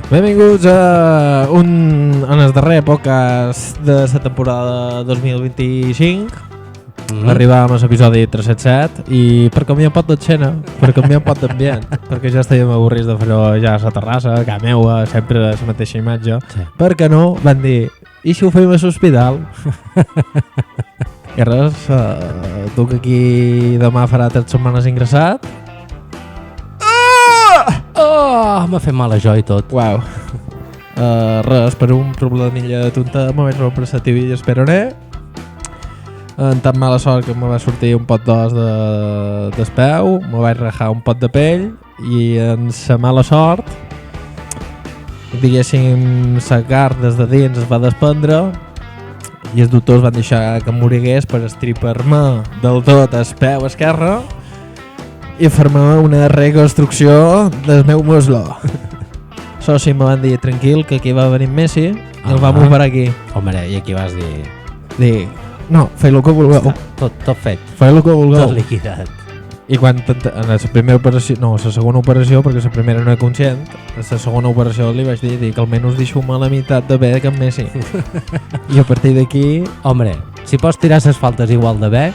Benvinguts a les darreres podcast de la temporada 2025. Arribàvem a l'episodi 377 i per canviar un pot d'escena, per canviar un pot d'ambient, perquè ja estàvem avorrits de fer-ho ja a la terrassa, a casa meua, sempre la mateixa imatge. Sí. Per què no? Van dir, i si ho fem a l'hospital? I res, tu que aquí demà farà 3 setmanes ingressat. M'ha fet mal això i tot. Uau. Res, per un problemilla de tonta me vaig rompre la tibia i esperaré. En tan mala sort que me va sortir un pot d'os d'espeu, me vaig rajar un pot de pell i en sa mala sort, diguéssim, la carn des de dins es va desprendre i els doctors van deixar que em morigués per estripar-me del tot el peu esquerre i fer-me una reconstrucció del meu muslo. Això sí, me van dir, tranquil, que aquí va venir Messi i el vam operar aquí. Home, i aquí vas dir... Dic, no, feu el que vulgueu. Tot fet. Feu el que vulgueu. Tot liquidat. I quan en la primera operació, no, la segona operació, perquè la primera no era conscient, a la segona operació li vaig dir que almenys deixeu-me la meitat de bé que en Messi. I a partir d'aquí... Home, si pots tirar les faltes igual de bé,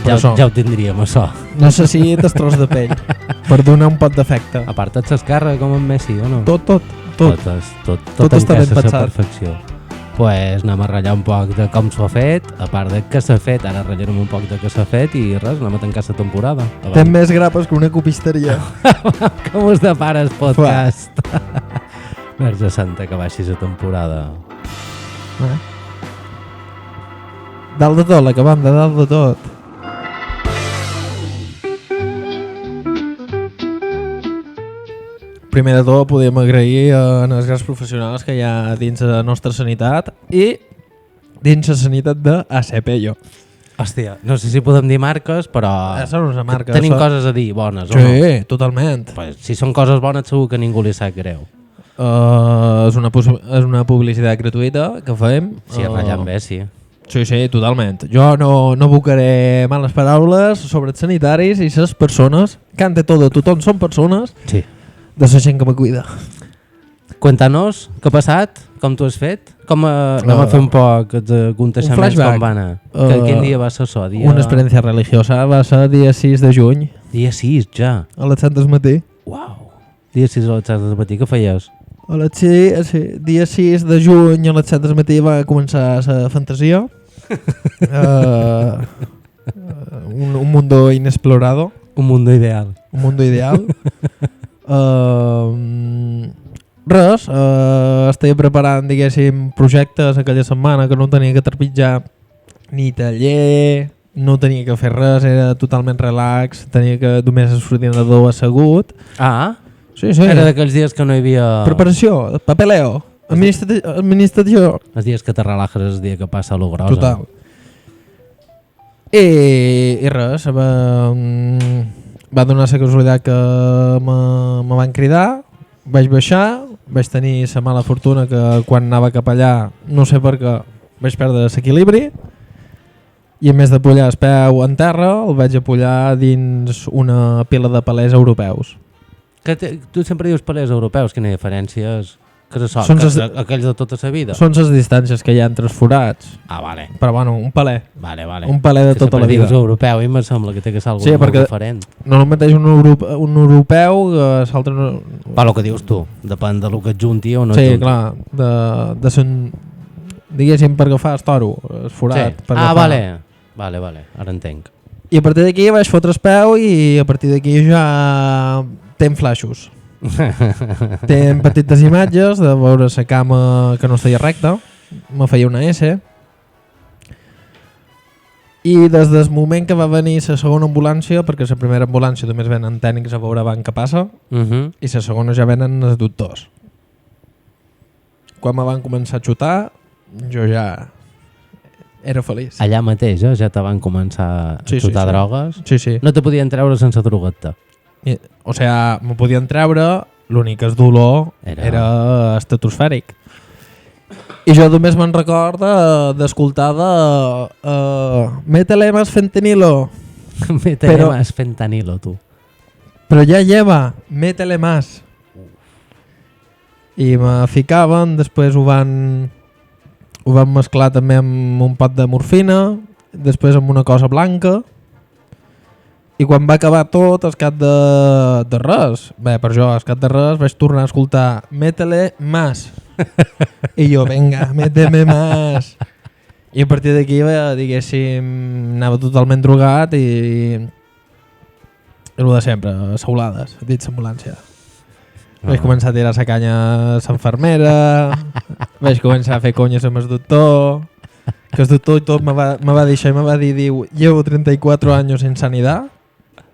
ja ho tindríem, això. Necessites tros de pell per donar un pot d'efecte. A part, et s'escarra com en Messi, o no? Tot està ben pensat. Perfecció. Pues anem a ratllar un poc de com s'ho ha fet, a part de què s'ha fet, ara ratllarem un poc de què s'ha fet i res, anem a tancar la temporada. Té més grapes que una copisteria. Com us depara el podcast? Verge santa, que baixi la temporada. Dalt de tot, la banda, dalt de tot. Primer de tot podem agrair als grans professionals que hi ha dins la nostra sanitat i dins la sanitat de ACPello. Hòstia, no sé si podem dir marques, però són una marca, tenim coses a dir bones, sí, o no? Sí, totalment. Pues, si són coses bones segur que ningú li sap greu. És una publicitat gratuïta que fem. Sí, ratllant bé, sí. Sí, totalment. Jo no bucaré males paraules sobre els sanitaris i les persones, que ante todo tothom són persones, sí, de la gent que me cuida. Cuéntanos, què ha passat? Com t'ho has fet? Anem a fer un poc de conteixements com va anar. Quin dia va ser això? Una experiència religiosa, va ser dia 6 de juny. Dia 6, ja? A les 7 del matí. Uau! Dia 6 a les 7 del matí, què feies? Dia 6 de juny a les 7 del matí va començar la fantasia. Un mundo inexplorado. Un mundo ideal. Un mundo ideal. Res, estava preparant, diguéssim, projectes aquella setmana que no tenia que trepitjar ni taller, no tenia que fer res, era totalment relax, tenia que només l'ordinador assegut. Ah? Sí. Era d'aquells dies que no hi havia... Preparació, papeleo, administració. Els dies que te relajes, els dies que passa lo grosa. Total. I res, va donar la casualitat que me van cridar, vaig baixar, vaig tenir la mala fortuna que quan anava cap allà, no sé per què, vaig perdre l'equilibri i en més de pullar el peu en terra, el vaig apullar dins una pila de palers europeus. Tu sempre dius palers europeus, quina diferència és? Aquells de tota la vida? Són les distàncies que hi ha entre els forats. Ah, vale. Però bueno, un paler. Vale. Un paler de tota la vida. Dius europeu i em sembla que té que ser alguna cosa diferent. No el mateix un europeu que l'altre no... Va, el que dius tu, depèn de lo que et junti o no et junti. Sí, clar, de son... diguéssim per agafar el toro, el forat. Sí. Vale, ara entenc. I a partir d'aquí vaig fotre el peu i a partir d'aquí ja tenc flaixos. Tenc petites imatges de veure la cama que no estaria recta, me feia una S i des del moment que va venir la segona ambulància, perquè la primera ambulància només venen tècnics a veure abans què passa, i la segona ja venen els doctors. Quan me van començar a xutar jo ja era feliç. Allà mateix ja te van començar a xutar drogues? Sí. No te podien treure sense drogueta? O sigui, me podien treure, l'únic és dolor era estratosfèric. I jo només me'n record d'escoltar métele más fentanilo. Métele más fentanilo, tu. Però ja lleva, métele más. i me ficaven, després ho van mesclar també amb un pot de morfina, després amb una cosa blanca, i quan va acabar tot, al cap de res, per jo, al cap de res, vaig tornar a escoltar Métele más. I jo, venga, méteme más. I a partir d'aquí, diguéssim, anava totalment drogat i el de sempre, saulades, dit l'ambulància. Vaig començar a tirar la canya a l'enfermera, vaig començar a fer conyes amb el doctor, que el doctor i tot me va deixar i me va dir, llevo 34 anys en sanitat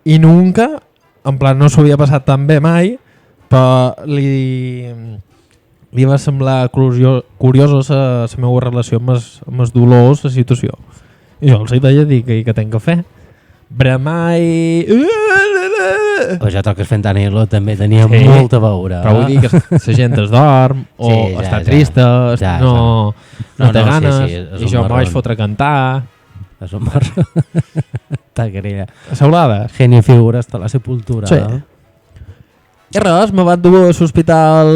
i nunca, en plan no s'ho havia passat tan bé mai, però li va semblar curiosa la meva relació amb els dolors, la situació. I jo els deia que tenc que fer. Bramar i... Però jo troc que el fentanilo també tenia molta veure. Però vull dir que la gent es dorm o està trista, no té ganes, i jo em vaig fotre a cantar. És un marró. Ta querella. A Saulada. Genio figura hasta la sepultura. Sí. I res, me van dur a l'hospital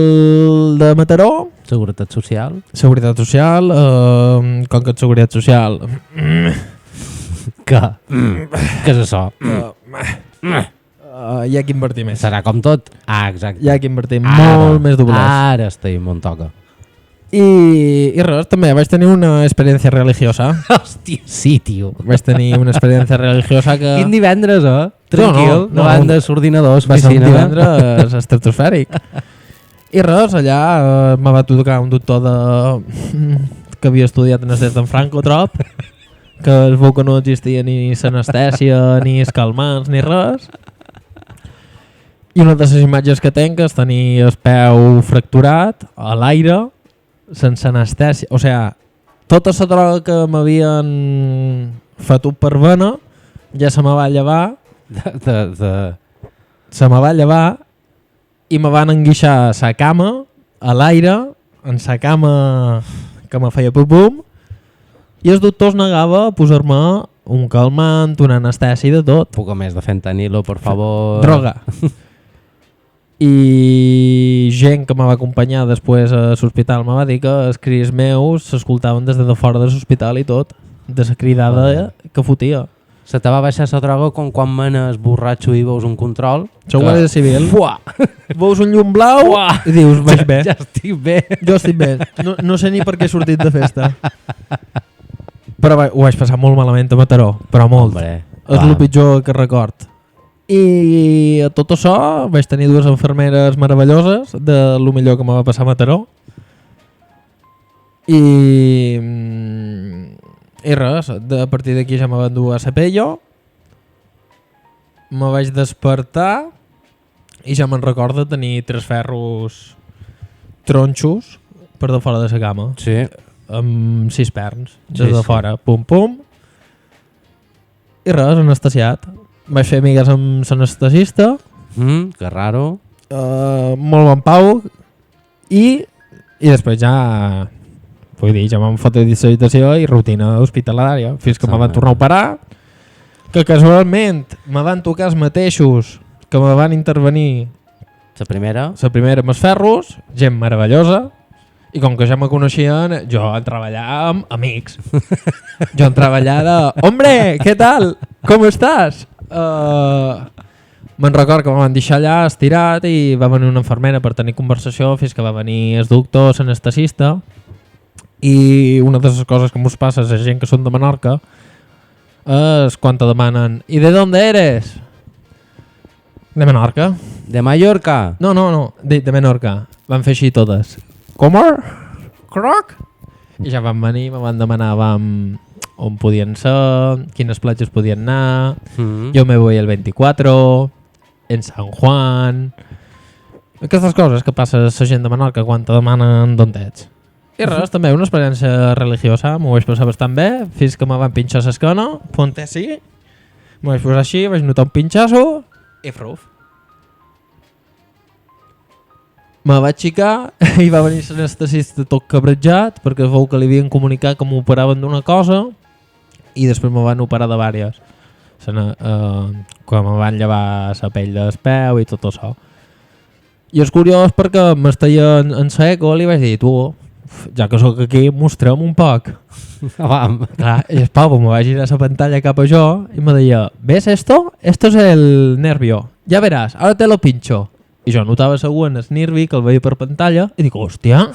de Mataró. Seguretat social. Seguretat social, com que Seguretat social... Què és això? Hi ha que invertir més. Serà com tot? Exacte. Hi ha que invertir molt més doblers. Ara estem on toca. I res, també vaig tenir una experiència religiosa. Hòstia, sí, tio. Vaig tenir una experiència religiosa que... Quin divendres, Tranquil, no van de l'ordinador, va ser un divendres estratosfèric. I res, allà me va tocar un doctor que havia estudiat en el des d'en Franco trop, que es veu que no existia ni l'anestèsia, ni els calmants, ni res. I una de les imatges que tenc és tenir el peu fracturat a l'aire, sense anestèsia. O sigui, tota la droga que m'havien fetut per vena ja se me va llevar. Se me va llevar i me van enguixar a la cama, a l'aire, en la cama que me feia pum-pum, i el doctor es negava a posar-me un calmant, una anestèsia i de tot. Poc més de fentanilo, per favor. Droga. I gent que me va acompanyar després a l'hospital me va dir que els crits meus s'escoltaven des de fora de l'hospital i tot, de la cridada que fotia. Se te va baixar la droga com quan menes borratxo i veus un control. Sou guàrdia civil. Veus un llum blau i dius, vaig bé. Ja estic bé. Jo estic bé. No sé ni per què he sortit de festa. Però ho vaig passar molt malament a Mataró, però molt. És el pitjor que record. I a tot això vaig tenir dues enfermeres meravelloses de lo millor que me va passar a Mataró. I res, a partir d'aquí ja me van dur a Sapello, me vaig despertar i ja me'n recordo tenir 3 ferros tronxos per de fora de la cama. Sí. Amb 6 perns, des de fora, pum pum. I res, anestesiat. Vaig fer amigues amb l'anestesista. Que raro. Molt bon pau. I després ja... Vull dir, ja m'han fotre de l'habitació i rutina hospitalària, fins que me van tornar a operar, que casualment me van tocar els mateixos que me van intervenir la primera amb els ferros, gent meravellosa, i com que ja me coneixien, jo entrava allà amb amics. Jo entrava allà de, hombre, què tal? Com estàs? Me'n record que me van deixar allà estirat i va venir una infermera per tenir conversació fins que va venir el doctor, l'anestesista. I una de les coses que mos passa a la gent que són de Menorca és quan te demanen ¿y de dónde eres? De Menorca. De Mallorca? No, de Menorca. Van fer així totes. ¿Cómo? Croc? I ja van venir, me van demanar on podien ser, quines platges podien anar. Jo me voy el 24, en San Juan. Aquestes coses que passa a la gent de Menorca quan te demanen d'on ets. I res, també una experiència religiosa, m'ho vaig passar bastant bé, fins que me van pinxar l'esquena, ponte així, m'ho vaig posar així, vaig notar un pinxasso i fruf. Me vaig xicar i va venir l'anestesista tot cabrejat perquè veu que li havien comunicat que m'operaven d'una cosa i després me van operar de vàries. Quan me van llevar la pell del peu i tot això. I és curiós perquè m'estaia en seco i li vaig dir, tu, ja que sóc aquí, mostra'm un poc. Vam. Clar, i el Pau me va girar la pantalla cap a jo i me deia, ¿ves esto? Esto es el nervio. Ya verás, ahora te lo pincho. I jo notava segur en el nervi que el veia per pantalla i dic, hòstia.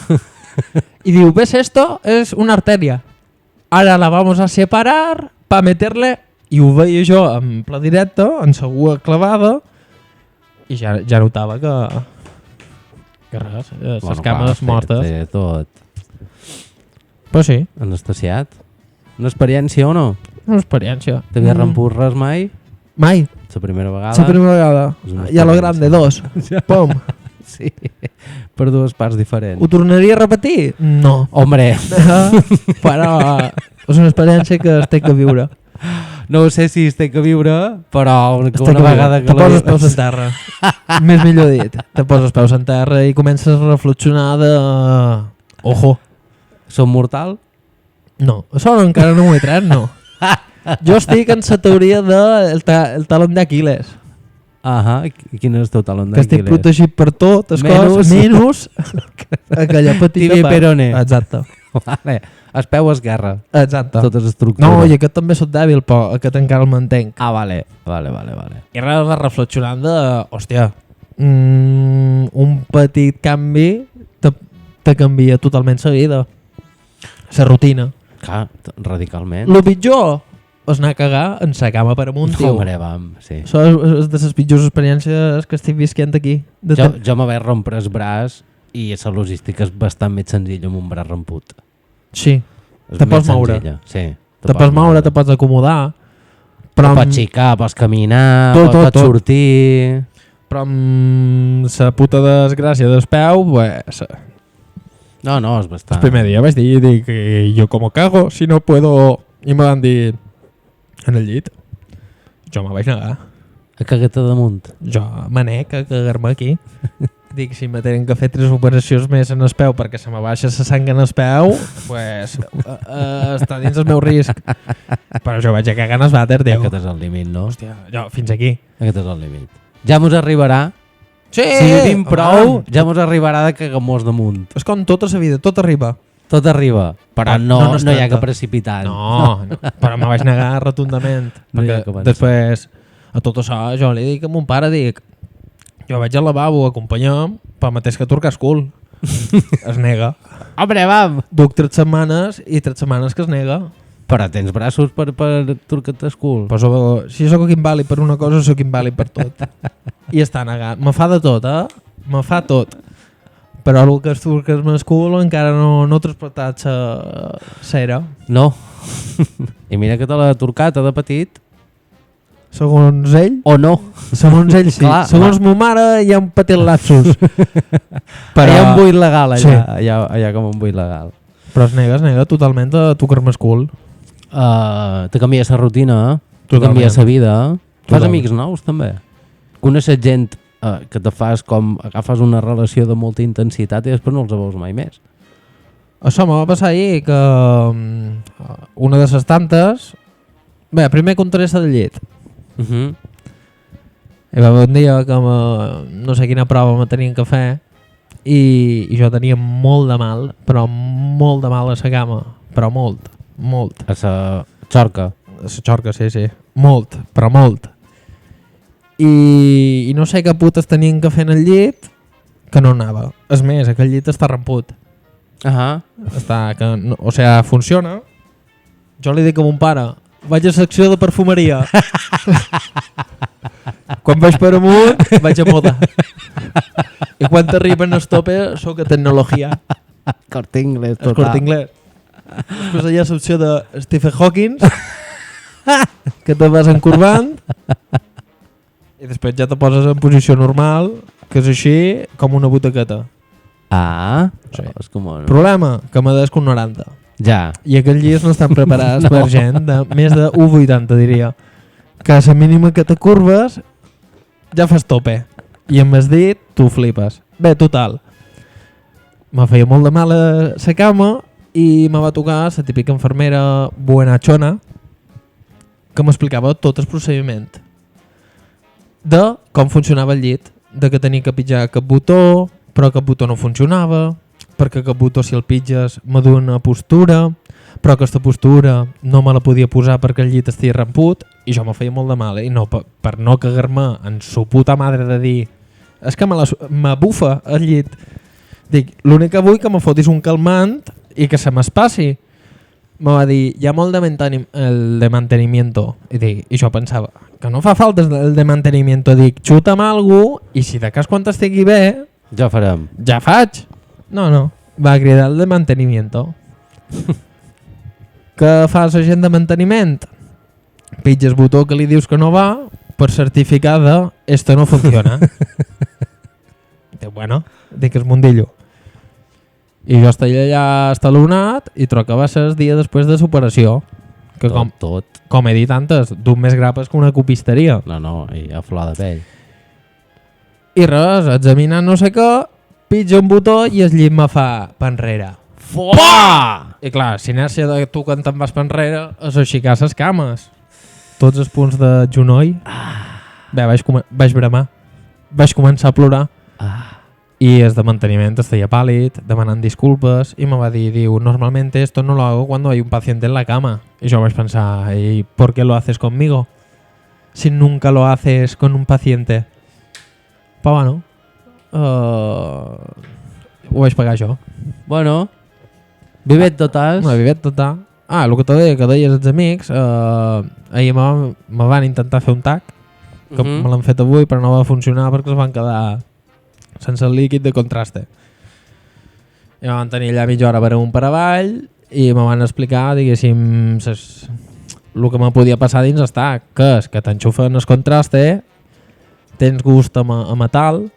I diu, ¿ves esto? Es una arteria. Ahora la vamos a separar para meterle... I ho veia jo en pla directe, en segur clavada, i ja notava que res, les cames mortes. Té tot. Però sí. Anestesiat. Una experiència o no? Una experiència. T'havies ramput res mai? Mai. La primera vegada? La primera vegada. I a lo grande, 2. Pum. Sí, per dues parts diferents. Ho tornaria a repetir? No. Hombre. Però és una experiència que es té que viure. No sé si es té que viure, però una vegada que... Te poses peus en terra. Més millor dit. Te poses peus en terra i comences a reflexionar de... Ojo. Som mortal? No, això encara no ho he tret, no. Jo estic en la teoria del talon d'Aquiles. Ahà, quin és el teu talon d'Aquiles? Que estic protegit per tot, menys aquella petita part. Peroné. Exacte. Vale. El peu és guerra. Exacte. Tota l'estructura. No, i aquest també soc dèbil, però aquest encara el mantenc. Ah, vale. I res, reflexionant de... Hòstia, un petit canvi te canvia totalment la vida. La rutina. Clar, radicalment. Lo pitjor és anar a cagar en la cama per amunt, tio. Hombre, vam, sí. Això és de les pitjors experiències que estic visquent aquí. Jo m'haver rompre el braç i la logística és bastant més senzilla amb un braç romput. Sí, te pots moure. Sí, te pots moure, te pots acomodar. Però pots xicar, pots caminar, pots sortir... Però amb la puta desgràcia del peu, pues... No, és bastant... El primer dia vaig dir que jo com cago si no puedo... I me van dir en el llit. Jo me vaig negar. A cagar-te damunt. Jo m'anec a cagar-me aquí. Dic, si me tenen que fer 3 operacions més en el peu perquè se me baixa la sang en el peu, pues està dins el meu risc. Però jo vaig a cagar en el vàter, Déu. Aquest és el límit, no? Hòstia, jo fins aquí. Aquest és el límit. Ja mos arribarà. Sí! Si vivim prou, ja mos arribarà de cagar-mos damunt. És com tota la vida, tot arriba. Tot arriba, però no hi ha que precipitar. No, però me vaig negar rotundament. Perquè després, a tot això, jo li dic a mon pare, dic, jo vaig al lavabo a acompanyar pel mateix que turcar cul. Es nega. Hombre, vam! Duc 3 setmanes i 3 setmanes que es nega. Però tens braços per turcar-te el cul. Però si sóc invàlid per una cosa, sóc invàlid per tot. I està negat. Me fa de tot, Me fa tot. Però el que es turca el cul encara no he transportat la cera. No. I mira que te l'ha turcat de petit. Segons ell? O no? Segons ell sí. Clar, segons ma mare hi ha un petit lapsus. Però hi ha un buit legal allà. Sí. Hi ha com un buit legal. Però es nega totalment a tocar-me el cul. Te canvia la rutina, te canvia la vida. Fas amics nous també. Coneixes gent que te fas com agafes una relació de molta intensitat i després no els veus mai més. Això me va passar ahir que una de les tantes... Bé, primer contaré del llit. Hi va haver un dia que no sé quina prova me tenien que fer i jo tenia molt de mal, però molt de mal a la cama, però molt. A la xorca? A la xorca, sí. Molt, però molt. I no sé què putes tenien que fer en el llit que no anava. És més, aquell llit està ramput. Funciona. Jo li dic a mon pare, vaig a secció de perfumeria. Quan vaig per amunt, vaig a moda. I quan t'arriben els topes, soc a tecnologia. Corte Inglés, total. Corte Inglés. Després hi ha l'opció de Stephen Hawking, que te vas encorbant, i després ja te poses en posició normal, que és així com una butaqueta. Sí. És com... Problema, que m'adesc un 90. Ja. I aquells llits no estan preparats per gent de més de 1,80, diria. Que a la mínima que te curves ja fas tope. I amb el dit tu flipes. Bé, total. Me feia molt de mal a la cama i me va tocar la típica infermera buenachona que m'explicava tot el procediment de com funcionava el llit, de que tenia que pitjar cap botó, però cap botó no funcionava, perquè cap botó si el pitges me duia una postura, però aquesta postura no me la podia posar perquè el llit estia ramput i jo me feia molt de mal, i no, per no cagar-me en su puta madre de dir és que me bufa el llit. Dic, l'únic que vull que me fotis un calmant i que se m'espassi. Me va dir, hi ha molt el de mantenimiento. I jo pensava, que no fa falta el de mantenimiento. Dic, xuta amb algú i si de cas quan estigui bé... Ja farem. Ja faig. No. Va cridar el de mantenimiento. Què fa la gent de manteniment? Pitges botó que li dius que no va per certificada, esto no funciona. Bueno, dic és mundillo. I jo estic allà estalonat i trobo que va ser el dia després de superació. Que tot. Com he dit antes, d'un més grapes que una copisteria. No, i a flor de pell. I res, examinant no sé què, pitja un botó i el llit me fa pa enrere. Fuà! I clar, sinèrcia de tu quan te'n vas pa enrere és aixecar les cames. Tots els punts de genoll. Bé, vaig bramar. Vaig començar a plorar. Y es de mantenimiento, estaba pàl·lid, demanant disculpes y me va dir, normalmente esto no lo hago cuando hay un paciente en la cama. Y yo vaig pensar, ¿y por qué lo haces conmigo? Si nunca lo haces con un paciente. Però bueno, ho vaig pagar jo. Bueno, vivet totals. Una vivet total. El que te deia, que deies els amics, ahir me van intentar fer un tac, que me l'han fet avui però no va funcionar perquè es van quedar sense el líquid de contraste. I me van tenir allà mitja hora per amunt per avall i me van explicar, diguéssim, el que me podia passar dins està, que és que t'enxufen el contraste, tens gust a metall,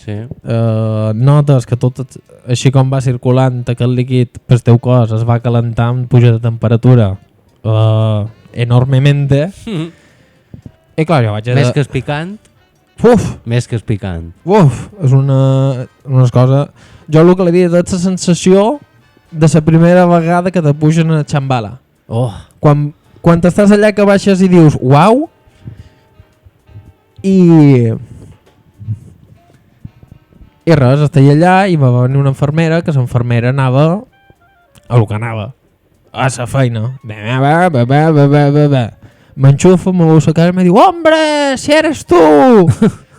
sí. Notes que tot, així com va circulant aquest líquid pel teu cos, es va calentant, puja de temperatura enormemente. I clar, jo vaig... Més que és picant. Més que és picant. És una cosa... Jo el que li dic és la sensació de la primera vegada que te pugen a xambala. Quan estàs allà que baixes i dius uau, i res, estava allà i va venir una infermera, que l'infermera anava a lo que anava, a la feina. M'enxufa, me veu la cara i me diu «Hombre, si eres tu!»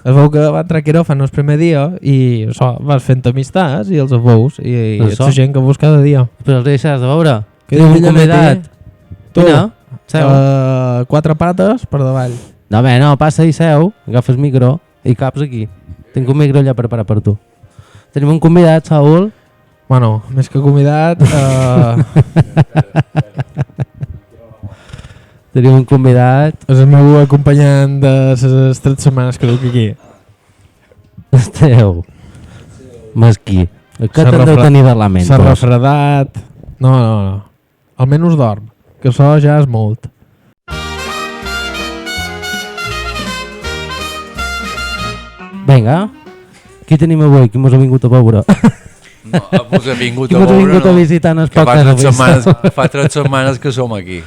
Es veu que va entrar a quiròfan el primer dia i vas fent amistats i els veus i ets la gent que veus cada dia. Però els deixes de veure? Que diu un convidat? Vine, seu. 4 pates per davall. No, passa i seu, agafes micro i caps aquí. Tinc un micro allà preparat per tu. Tenim un convidat, Saúl. Bueno, més que convidat... Tenim un convidat. És el meu acompanyant de les 3 setmanes que duc aquí. Esteu. Mesquí. Què te'n deu tenir de lamentos? S'ha refredat. No. Almenys dorm, que això ja és molt. Vinga, qui tenim avui? Qui mos ha vingut a veure? No, mos ha vingut qui a mos ha veure, vingut a visitar en el podcast? Fa 3 setmanes que som aquí.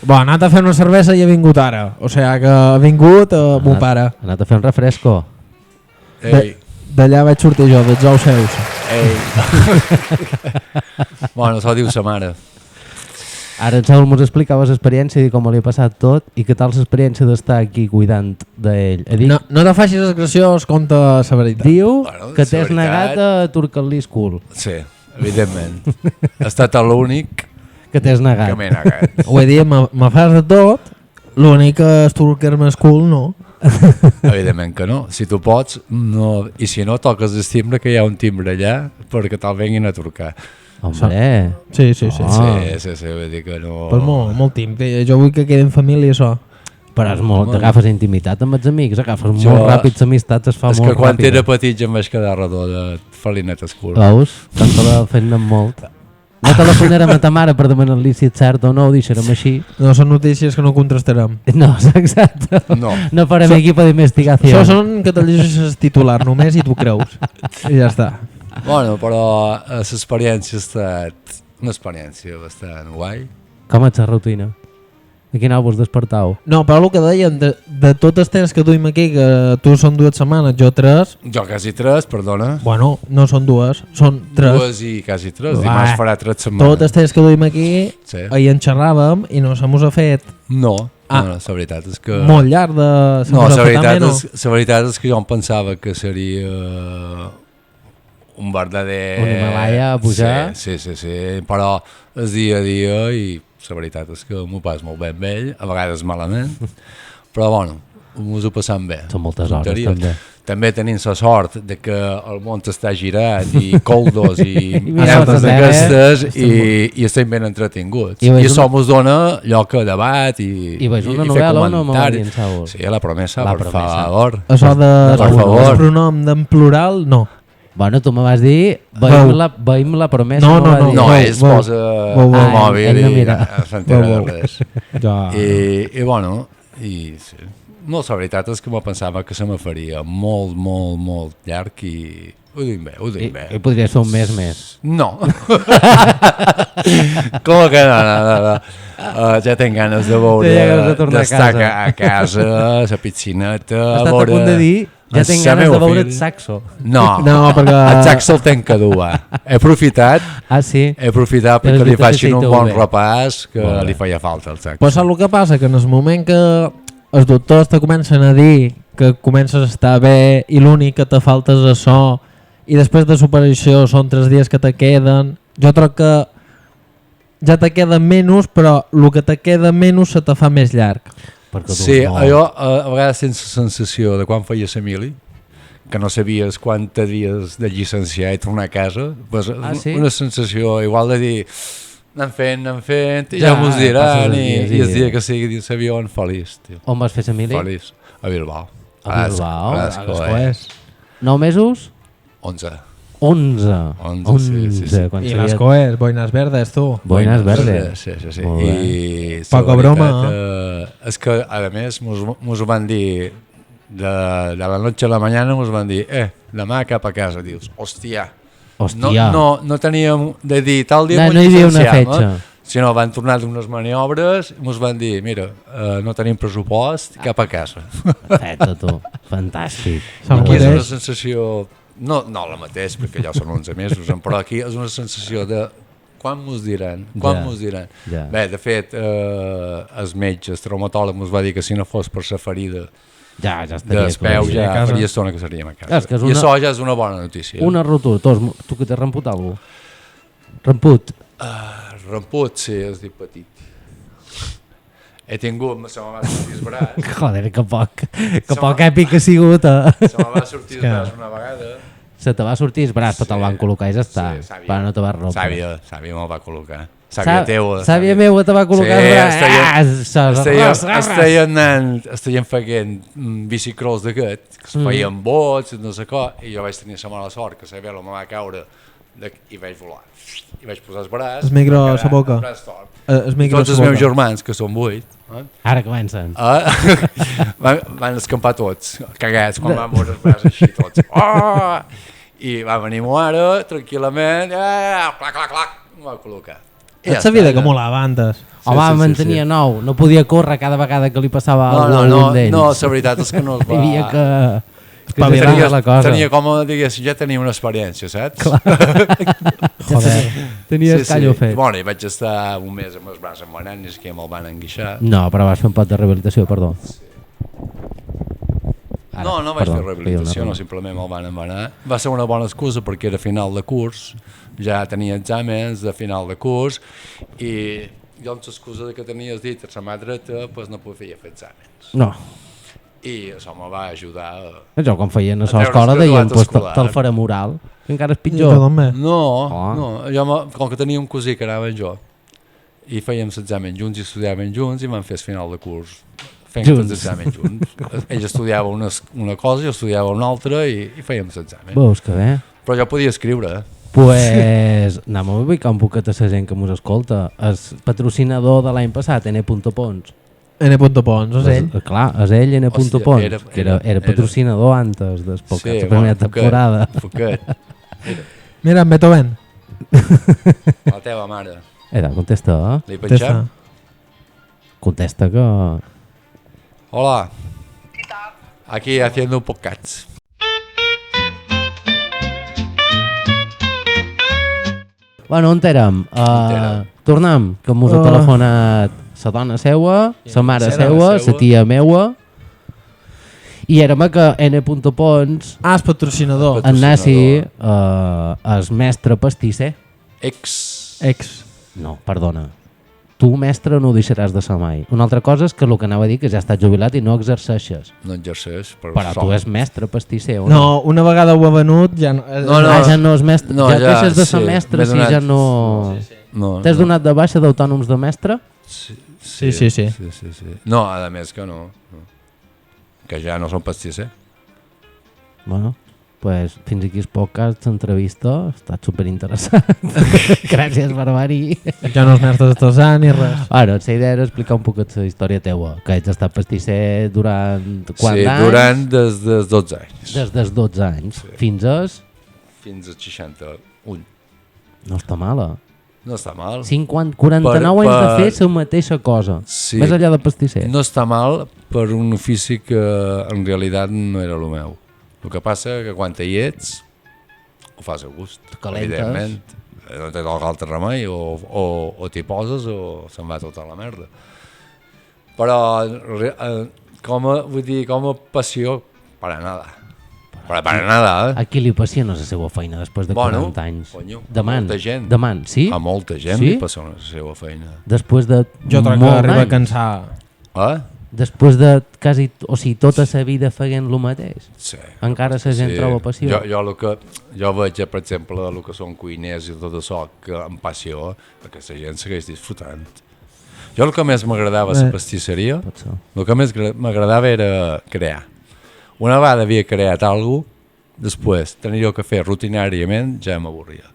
Ha anat a fer una cervesa i ha vingut ara. O sigui que ha vingut mon pare. Ha anat a fer un refresco. D'allà vaig sortir jo, dels ous seus. Bueno, això diu sa mare. Ara en Saúl mos explicava l'experiència i com li ha passat tot i què tal l'experiència d'estar aquí cuidant d'ell. No te facis graciós, conta la veritat. Diu que t'has negat a Turcalí School. Sí, evidentment. Ha estat l'únic que t'has negat. Que m'he negat. Ho he dit, me fas de tot, l'únic que és Turquerme School no. Evidentment que no. Si tu pots, no. I si no, toques el timbre, que hi ha un timbre allà perquè te'l venguin a trucar. Hombre. Sí. Sí, vull dir que no... Pues molt timp. Jo vull que quedi en família això. Però és molt, agafes intimitat amb els amics, agafes molt ràpid l'amistat, es fa molt ràpid. És que quan era petit ja em vaig quedar redó de Falinet School. Veus? Tant te la feien molt. No telefonarem a ta mare per demanar-li si és cert o no, ho deixarem així. No són notícies que no contrastarem. No, exacte. No farem equip d'investigació. Això són que te llegeixes titular només i tu creus. I ja està. Bueno, però l'experiència ha estat una experiència bastant guai. Com és la rutina? A quina hora vos despertau? No, però el que dèiem, de tots els temps que duim aquí, que tu són 2 setmanes, jo 3, Jo quasi 3, perdona. bueno, no són 2, són 3. 2 i quasi 3, dimarts farà 3 setmanes. Tots els temps que duim aquí, Sí. ahir en xerràvem i no se mos ha fet No, Ah. no, la veritat és que... molt llarg de... se No, mos ha la fet veritat, ameno. la veritat és que jo em pensava que seria un verdader... Un Himalaya a pujar. Sí, però és dia a dia i la veritat és que m'ho pas molt bé amb ell, a vegades malament, però bueno, m'ho passant bé. Són moltes hores, Tonteries. també. També tenim la sort de que el món està girat i coldos i mira, merdes també, d'aquestes i estem ben entretinguts. I I veig això ens dona lloc a debat I veig una fer novel·la o no, comentaris. Maria Saúl? Sí, la promesa, La per promesa. favor. Això de Per favor. el pronom d'en plural, no. Bueno, tu me vas dir, veïm la promesa. No, m'ho no, va no. dir. No, Veu, ell es veu. posa Veu, el veu. mòbil Ell no i mira. s'entera de Veu, veu. res. Ja. I bueno, i sí. No, la veritat és que me pensava que se me faria molt, molt, molt llarg i ho dic bé, ho dic bé. I podria ser un mes més. No. Com que no. Ja tinc ganes de veure, Té ganes de tornar a d'estar casa. a casa, a la piscineta, Has a estat a veure... punt de dir, ja la tinc sa ganes de meva veure't filla. saxo. No, No, perquè- el saxo el tenc que dur. He aprofitat Ah, sí? perquè li veritat facin que un sí, bon bé. repàs que Molt bé. li feia falta el saxo. Però saps el que passa? Que en el moment que els doctors te comencen a dir que comences a estar bé i l'únic que te falta és això i després de superació són 3 dies que te queden, jo troc que ja te queda menys, però el que te queda menys se te fa més llarg. Perquè tu Sí, no. jo a vegades tens la sensació de quan feia la mili, que no sabies quants dies de llicenciar i tornar a casa, pues sí? una sensació igual de dir anem fent, i Ja, ja mos passes diran, els i dies el dia que sigui dins l'avió feliç, tio. On vas fer la mili? Feliç. A Bilbao. A Bilbao? A l'Escoès. 9 mesos? 11. 11. 11, sí. I les coes, boines verdes, tu. Boines verdes. Sí. Molt bé. I Poca la broma, veritat, és que, a més, mos ho van dir de la noche a la mañana, mos van dir, demà cap a casa. Dius, hòstia. Hòstia. No teníem de dir tal dia No hi havia una llicenciam, fetge. sinó van tornar d'unes maniobres i mos van dir, mira, no tenim pressupost, cap a casa. Perfecte, tu. Fantàstic. Se'm Aquí és una mereix. sensació, no la mateix, perquè ja són 11 mesos, però aquí és una sensació de quan mos diran, Ja. Bé, de fet, el metge, el traumatòleg, mos va dir que si no fos per la ferida Ja estaria del peu, a ja casa. faria estona que seríem a casa. És que és I una- això ja és una bona notícia. Una rotura. Tu que t'has ramput algú? Ramput? Ramput, sí, es diu petit. He tingut, se me va sortir el braç, Joder, que poc èpic ha sigut. se me va sortir el braç una vegada. Se te va sortir el braç, però te'l van col·locar i ja està. Sí, Sàvia. Però no te vas rompre. Sàvia me'l va col·locar. Sàvia teua. Sàvia meua te va col·locar el braç. Estaven fent bicicross d'aquest, que es feien bots, no sé què, i jo vaig tenir la mala sort que la vela me va caure i vaig volar. I vaig posar el braç. El micro va a quedar la boca. el braç tort. El micro Tots els meus germans, que són 8, Ara comencen. van escampar tots, cagats, quan van veure els braços així tots. Oh! I va venir ma mare, tranquil·lament, clac, m'ho va col·locar. I Et sabia que molava antes. Home, mantenia nou. No podia córrer cada vegada que li passava alguna cosa a algun d'ells. No, la veritat és que no es va... Hi havia que Espavilar tenia la cosa. Tenia com, diguéssim, ja tenia una experiència, saps? Joder. Tenies callo fet. Bueno, i vaig estar un mes amb els braços embanant i és que me'l van enguixar. No, però vas fer un pot de rehabilitació, perdó. Ara, No vaig perdó, fer rehabilitació, feia una no, simplement me'l van embanar. Va ser una bona excusa perquè era final de curs, ja tenia exàmens de final de curs i jo amb l'excusa que tenies dit a la mà dreta pues no podia fer exàmens. No. I això me va ajudar a... Jo quan feien a treure l'escola el deien graduat pues, escolar. te'l faré moral, que encara és Jo pitjor. també. No, com que tenia un cosí que anava amb jo i fèiem l'examen junts i estudiàvem junts i vam fer el final de curs fent Junts. els exàmens junts. Ell estudiava una cosa, jo estudiava una altra i fèiem l'examen. Veus que bé? Però jo podia escriure. Pues anem a ubicar un poquet a la gent que mos escolta. El patrocinador de l'any passat, N.Pons. N.Pons, és ell? Clar, és ell, N.Pons, Hòstia, que era patrocinador antes del podcast, la primera Foquet, temporada. Foquet, Mira, en Beethoven. la teva mare. Contesta, Li penjam? Contesta que... Hola. Aquí haciendo un podcast. Bueno, on érem? Tornem, que mos ha telefonat la dona seua, la mare seua, la tia meua, i érem a que N.Pons, és patrocinador. en Nasi, és mestre pastisser. Ex. No, perdona. Tu, mestre, no ho deixaràs de ser mai. Una altra cosa és que el que anava a dir que ja estàs jubilat i no exerceixes. No exerceix, Però tu és mestre pastisser, o no? una vegada ho ha venut, ja no... ja no és mestre. No, ja deixes de ser sí, mestre si ja no... T'has donat de baixa d'autònoms de mestre? Sí. No, a més que no. Que ja no són pastisser. Bueno, pues fins aquí el podcast, l'entrevista, ha estat superinteressant. Gràcies, Barbari. Ja no és mestre de tots anys ni res. Ara, la idea era explicar un poc la història teua, que ets estat pastisser durant quant anys? Sí, durant des dels 12 anys. Des dels 12 anys. Sí. Fins als 61. No està mala. No està mal. 49 anys de fer la mateixa cosa, sí, més enllà de pastisser. No està mal per un ofici que en realitat no era el meu. El que passa que quan hi ets ho fas a gust. Evidentment. No tens altre remei, o t'hi poses o se'n va tota la merda. Però com a passió, para nada. Para nada. A qui li apassiona la seva feina després de 40 anys? Demant, sí? A molta gent li apassiona la seva feina. Després de jo crec que arriba a cansar. Després de quasi, o sigui, tota la vida fent el mateix. Sí. Encara la gent troba passió. Jo veig, per exemple, el que són cuiners i tot això, que amb passió, que la gent segueix disfrutant. Jo el que més m'agradava a la pastisseria, el que més m'agradava era crear. Una vegada havia creat alguna cosa, després tenir-ho que fer rutinàriament ja m'avorria.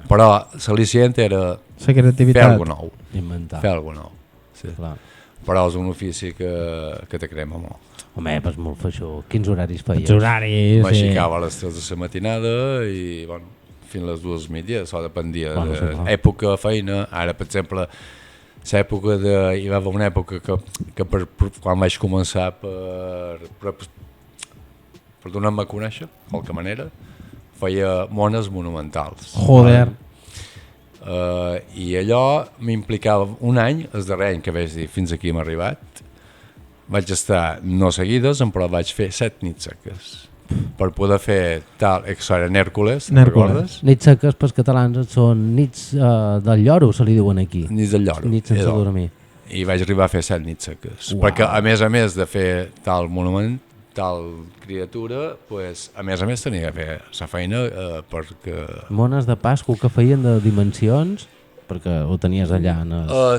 Però l'al·licient era fer alguna nou. Inventar. Fer alguna nou. Sí. Però és un ofici que te crema molt. Home, és molt feixó. Quins horaris feies? M'aixecava a les 3 de la matinada i fins a les 2:30, això dependia de l'època de feina. Ara, per exemple, hi va haver una època que quan vaig començar per donar-me a conèixer, de qualque manera, feia mones monumentals. Joder. I allò m'implicava un any, el darrer any que vaig dir fins aquí hem arribat, vaig estar no seguides, però vaig fer 7 nits seques per poder fer tal, això eren Hèrcules, recordes? Nits seques pels catalans són nits del lloro, se li diuen aquí. Nits del lloro. Nits sense dormir. I vaig arribar a fer 7 nits seques, perquè a més de fer tal monument, tal criatura, pues, a més tenia que fer la feina perquè... Mones de Pasco que feien de dimensions, perquè ho tenies allà.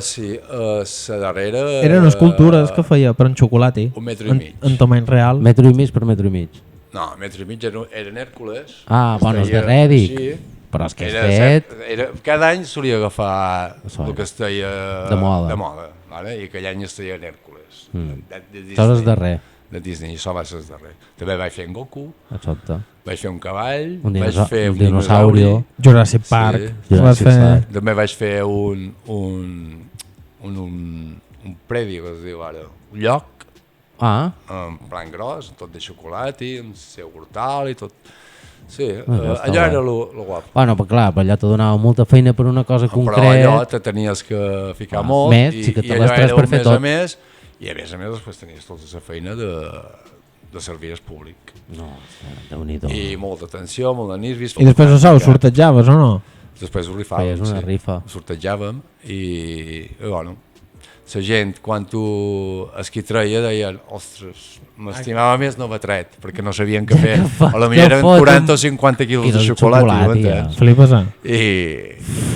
Sí, la darrera... Eren escultures que feia, però en xocolata. 1,5 metres. En tamany real. 1,5 metres per 1,5 metres. No, 1,5 metres eren Hèrcules. Bueno, els de Rèdic. Però és que és fet... Cada any solia agafar el que es deia de moda, vale? I aquell any es deia Hèrcules. Això és darrer. De Disney, això va ser el darrer. També vaig fer en Goku, exacte. Vaig fer un cavall, vaig fer un dinosauri, Jurassic Park. També vaig fer un predi, que es diu ara, un lloc, en plan gros, tot de xocolata, amb seu hortal i tot. Sí, allò era lo guapo. Bueno, però clar, allò te donava molta feina per una cosa concreta. Però allò te tenies que ficar molt i allò era un mes a més. I a més després tenies tota la feina de servir al públic. No, Déu-n'hi-do. I molta atenció, molt de nervis. I després ho sortejaves o no? Després ho rifàvem, feies una rifa. Sortejàvem i, bueno, la gent, quan tu es qui treia, deien, ostres, m'estimava més no m'ha tret, perquè no sabien què fer. A lo millor eren 40 o 50 quilos de xocolata. Flipes,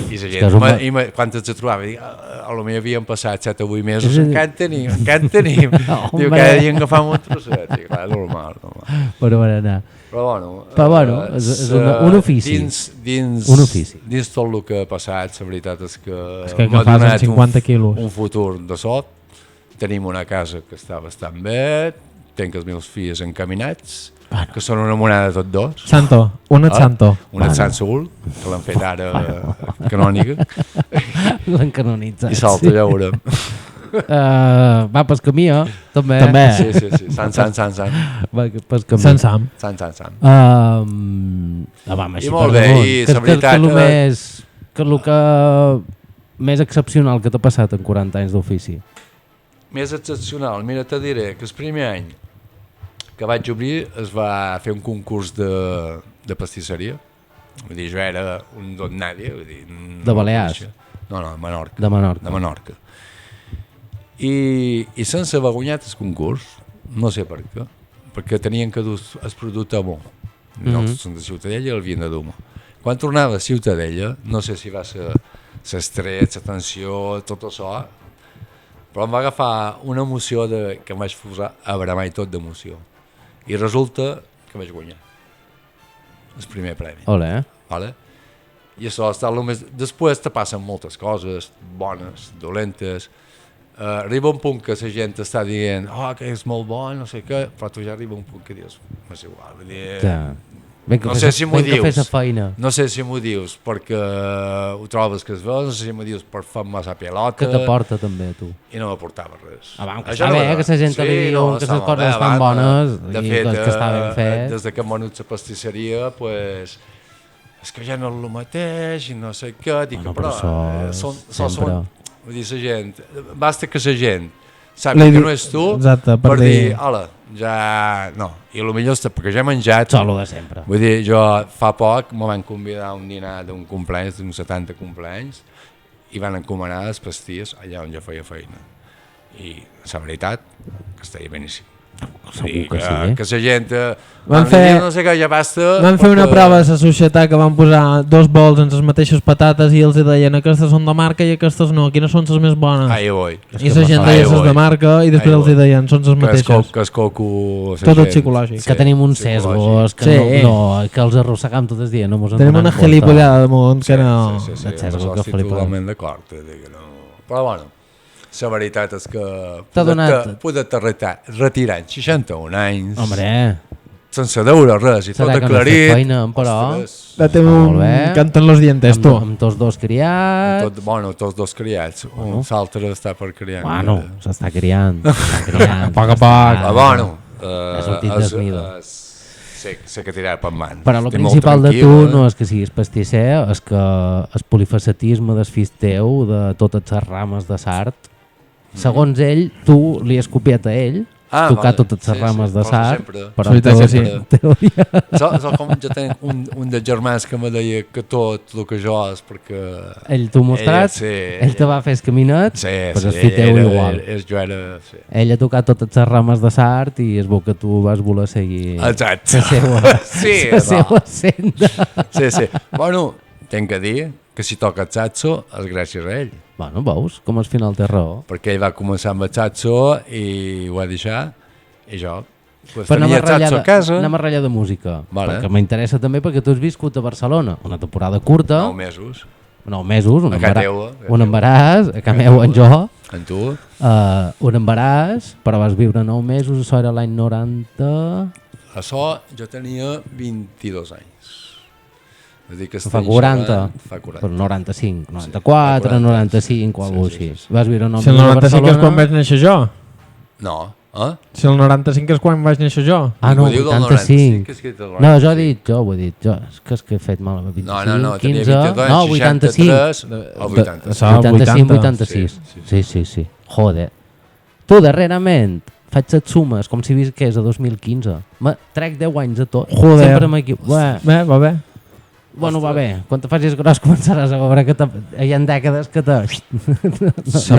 I la gent, quan ens trobava, a lo millor havien passat 7 o 8 mesos, encara en tenim. Diu, cada dia agafàvem un trosset. I clar, normal. Però berenar. Però bueno, és un ofici. Un ofici. Dins tot el que ha passat, la veritat és que m'ha donat un futur de sort. Tenim una casa que està bastant bé, tenc els meus fills encaminats, que són una monada tots dos. Santo, un et Santo. Un et Sant Seül, que l'han fet ara canònica. L'han canonitzat. I salta, ja veurem. Va pel camí, també. També. Sí. Sant. Va pel camí. Sant. Sant. Vam, així I molt per bé, damunt. i la veritat... Que el que més excepcional que t'ha passat en 40 anys d'ofici? Més excepcional, mira, te diré que el primer any que vaig obrir es va fer un concurs de pastisseria. Vull dir, jo era un don nadie. Vull dir, De Balears? No, de Menorca. De Menorca. I sense haver guanyat el concurs, no sé per què, perquè tenien que dur el producte a Mo. Nosaltres som de Ciutadella i el havien de dur a Mo. Quan tornava a Ciutadella, no sé si va ser l'estrès, la tensió, tot això, però em va agafar una emoció que em vaig posar a bramar i tot d'emoció. I resulta que vaig guanyar el primer premi. Olé. Vale? I això està el més... Després te passen moltes coses, bones, dolentes. Arriba un punt que la gent està dient que és molt bo, no sé què, però tu ja arriba un punt que dius, m'és igual. Vull dir, no sé si m'ho dius, no sé si m'ho dius perquè ho trobes que es veu, no sé si m'ho dius per fer-me la pilota. Que t'aporta també a tu. I no m'aportava res. Vam, que està bé, que la gent li diu que les coses estan bones i que està ben fet. Des que hem venut la pastisseria, pues, és que ja no és el mateix i no sé què, dic, però són, vull dir, la gent, basta que la gent sàpiga que no és tu, exacte, per dir, hola, ja no, i el millor és perquè ja he menjat. Solo de sempre. Vull dir, jo fa poc me van convidar a un dinar d'un cumpleaños, d'uns 70 cumpleaños, i van encomanar les pastilles allà on jo feia feina. I la veritat, que estaria beníssim. Segur que sí. Que la gent van fer, no sé què, ja basta. Van fer una prova a la societat que van posar 2 bols en les mateixes patates i els deien aquestes són de marca i aquestes no, quines són les més bones. Ahí voy. I la gent deia les de marca i després els deien són les mateixes. Que es coco... Tot el psicològic. Que tenim uns sesgos, que els arrossegam tot el dia. Tenim una gilipollada damunt que no... Sí, estic totalment d'acord. Però bueno, la veritat és que poder-te retirar en 61 anys, hombre, sense deure res i tot aclarit. Feina, però... Canten los dientes, tu. Amb tots dos criats. Tots dos criats. L'altre està per criar. Bueno, s'està criant. A poc a poc. Bueno, ha sortit desnido. Sé que tirar per mans. Però el principal de tu no és que siguis pastisser, és que el polifacetisme del fill teu, de totes les rames de sart, segons ell, tu li has copiat a ell, tocar totes les rames de sart, però en teoria... Jo tenc un dels germans que me deia que tot el que jo és perquè... Ell t'ho ha mostrat, ell te va fer el caminet, però el fill teu igual. Ell ha tocat totes les rames de sart i es veu que tu vas voler seguir la seva senda. Sí. Bueno, tenc que dir que si toca el saxo és gràcies a ell. Bueno, veus, com al final té raó. Perquè ell va començar amb el saxo i ho va deixar, i jo tenia saxo a casa. Anem a ratllar de música, perquè m'interessa també perquè tu has viscut a Barcelona, una temporada curta. 9 mesos. 9 mesos, un embaràs, a casa meva en jo. En tu? Un embaràs, però vas viure 9 mesos, això era l'any 90... Això jo tenia 22 anys. Fa 40, però 95, 94, 95 o alguna cosa així. Vas viure 9 mesos a Barcelona... Si el 95 és quan vaig néixer jo? No. Si el 95 és quan vaig néixer jo? No, 85. No, jo he dit jo. És que he fet mal. 25, no, tenia 22 anys, 63 o 85, 86. Sí. Joder. Tu, darrerament, faig les sumes com si visqués a 2015. Trec 10 anys a tot. Joder. Sempre m'equivoco. Va bé. Bueno, va bé. Quan te facis gros començaràs a veure que hi ha dècades que te... Sí,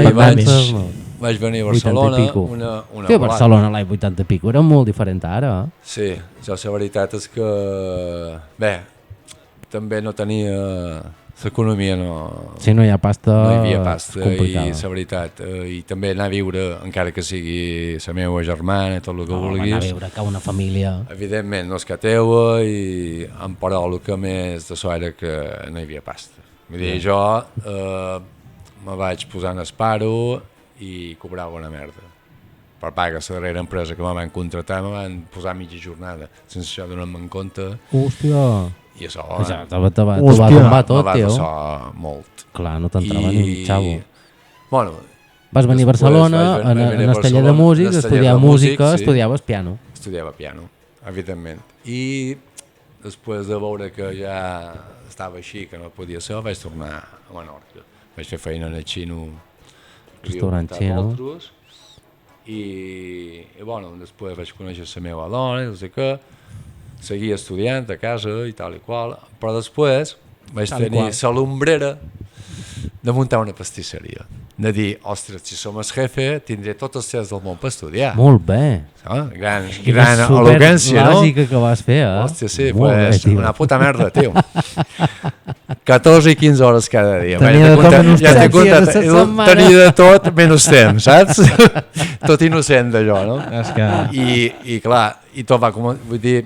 vaig venir a Barcelona una a Barcelona l'any 80 i pico era molt diferent ara. Sí, la veritat és que... Bé, també no tenia... L'economia no... Si no hi ha pasta, no hi havia pasta i la veritat, i també anar a viure, encara que sigui la meva germana, tot el que vulguis. Anar a viure que una família... Evidentment no és que teua, però el que més de so era que no hi havia pasta. Vull dir, jo me vaig posar en esparo i cobrava una merda. Per pagar la darrera empresa que me van contratar, me van posar mitja jornada, sense això donar-me en compte. Hòstia! I això te va tombar tot, tio. Me va passar molt. Clar, no t'entrava ni un xavo. Bueno, Vas venir a Barcelona, en el taller de músics, estudiar música, sí. estudiaves piano. Estudiava piano, evidentment. I després de veure que ja estava així, que no podia ser, vaig tornar a Menorca. Vaig fer feina en el xino, restaurant xino. I bueno, després vaig conèixer la meva dona, no sé què, seguia estudiant a casa i tal i qual, però després vaig tenir la lumbrera de muntar una pastisseria. De dir, ostres, si som el jefe, tindré tots els temps del món per estudiar. Molt bé. Gran eloquència, no? Lògica que vas fer, eh? Hòstia, sí, pues, una puta merda, tio. 14 i 15 hores cada dia. Tenia de tot menys temps. Tenia de tot menys temps, saps? Tot innocent d'allò, no? És que... I clar, i tot va com... Vull dir,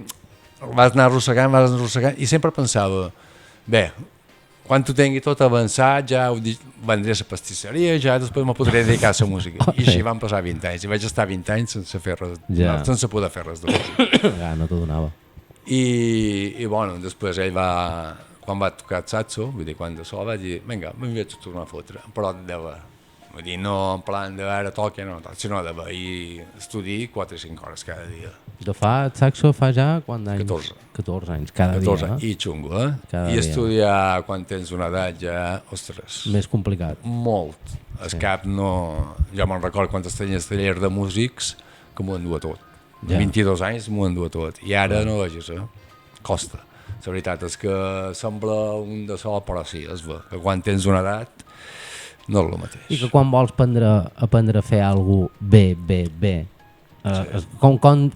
vas anar arrossegant, i sempre pensava, bé, quan ho tingui tot avançat, ja vendré a la pastisseria, ja després me podré dedicar a la música. I així van passar 20 anys, i vaig estar 20 anys sense fer res, sense poder fer res de música. Ja, no t'ho donava. I bueno, després ell va, quan va tocar el saxo, vull dir, quan de sol, vaig dir, vinga, me'n vaig a tornar a fotre, però vull dir, no en plan de veure toque, no, sinó de veure estudi 4 o 5 hores cada dia. De fa saxo fa ja quant d'anys? 14 anys, cada 14 dia. I xungo, eh? Cada I dia. estudiar quan tens una edat ja, ostres. Més complicat. Molt. El cap no... Jo me'n recordo quan tenia el taller de músics que m'ho endua tot. Ja. 22 anys m'ho endua tot. I ara no vegis, costa. La veritat és que sembla un de sol, però sí, es ve. Que quan tens una edat no és el mateix. I que quan vols aprendre a fer alguna cosa bé,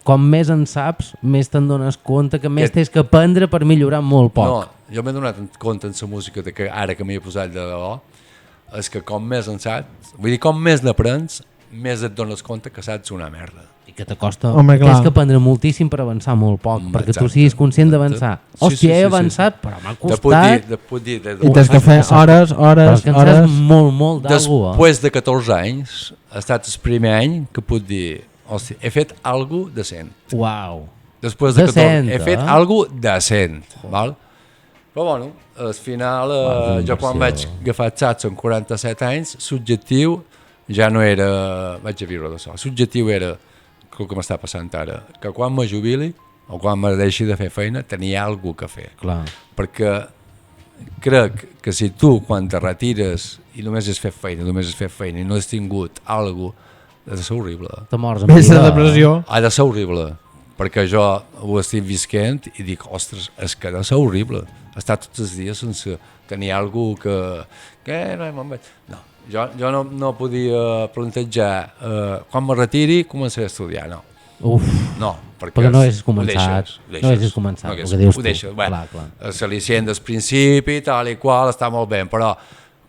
com més en saps, més te'n dones compte que més tens que aprendre per millorar molt poc. No, jo m'he donat compte en la música de que ara que m'hi he posat de debò, és que com més en saps, vull dir, com més n'aprens, més et dones compte que saps una merda. I que t'acosta, tens que aprendre moltíssim per avançar molt poc, perquè tu siguis conscient d'avançar. Hòstia, he avançat, però m'ha costat. I tens que fer hores. Però que en saps molt d'algú. Després de 14 anys, ha estat el primer any que puc dir, hòstia, he fet alguna decent. Uau. Després de 14, he fet alguna decent, val? Però bueno, al final, jo quan vaig agafar el saxo amb 47 anys, l'objectiu ja no era, vaig a viure de sol, l'objectiu era, el que m'està passant ara, que quan me jubili o quan me deixi de fer feina, tenia alguna cosa a fer. Clar. Perquè crec que si tu, quan te retires i només has fet feina i no has tingut alguna cosa, ha de ser horrible. Te mors amb vida. Depressió. Ha de ser horrible, perquè jo ho estic visquent i dic, ostres, és que ha de ser horrible. Estar tots els dies sense tenir alguna cosa que no me'n vaig... No, jo no podia plantejar, quan me retiri començaré a estudiar, no. Uf. No, perquè no haguessis començat. No haguessis començat, el que dius tu. Ho deixes, bé, l'al·licient del principi, tal i qual, està molt bé, però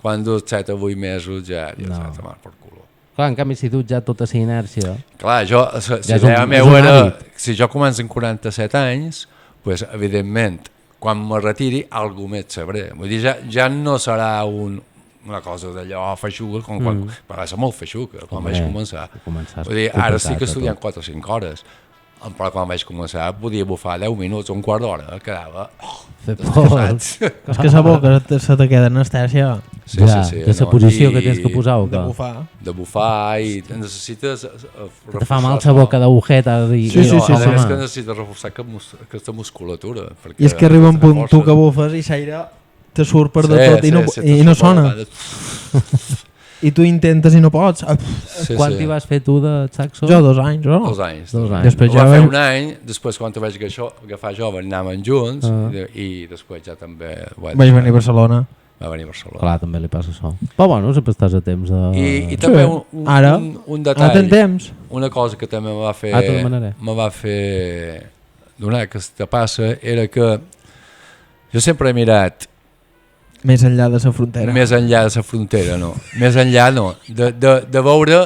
quan dus 7 o 8 mesos ja s'ha de tomar per culo. Clar, en canvi, si tu ja tota la inèrcia... Clar, jo, la idea meva era, si jo començo amb 47 anys, pues, evidentment, quan me retiri, alguna més sabré. Vull dir, ja no serà una cosa d'allò feixuga, com quan va ser molt feixuga, quan vaig començar. Vull dir, ara estic estudiant 4 o 5 hores, però quan vaig començar podia bufar 10 minuts o un quart d'hora, quedava... És que la boca se te queda anestèsia. Sí. De la posició que tens que posar o què? De bufar i necessites reforçar. Te fa mal la boca d'agujeta. Sí. És que necessites reforçar aquesta musculatura. I és que arriba un punt tu que bufes i l'aire te surt per de tot i no sona. I tu intentes i no pots. Quan t'hi vas fer tu de saxo? Jo 2 anys, no? 2 anys. Després ja va fer un any, després quan te vaig agafar jove anàvem junts i després ja també... Vaig venir a Barcelona. Va venir a Barcelona. Clar, també li passa això. Però bueno, sempre estàs a temps de... I també un detall. Ara tens temps. Una cosa que també me va fer donar aquesta passa era que jo sempre he mirat més enllà de la frontera. Més enllà de la frontera, no. Més enllà, no. De veure...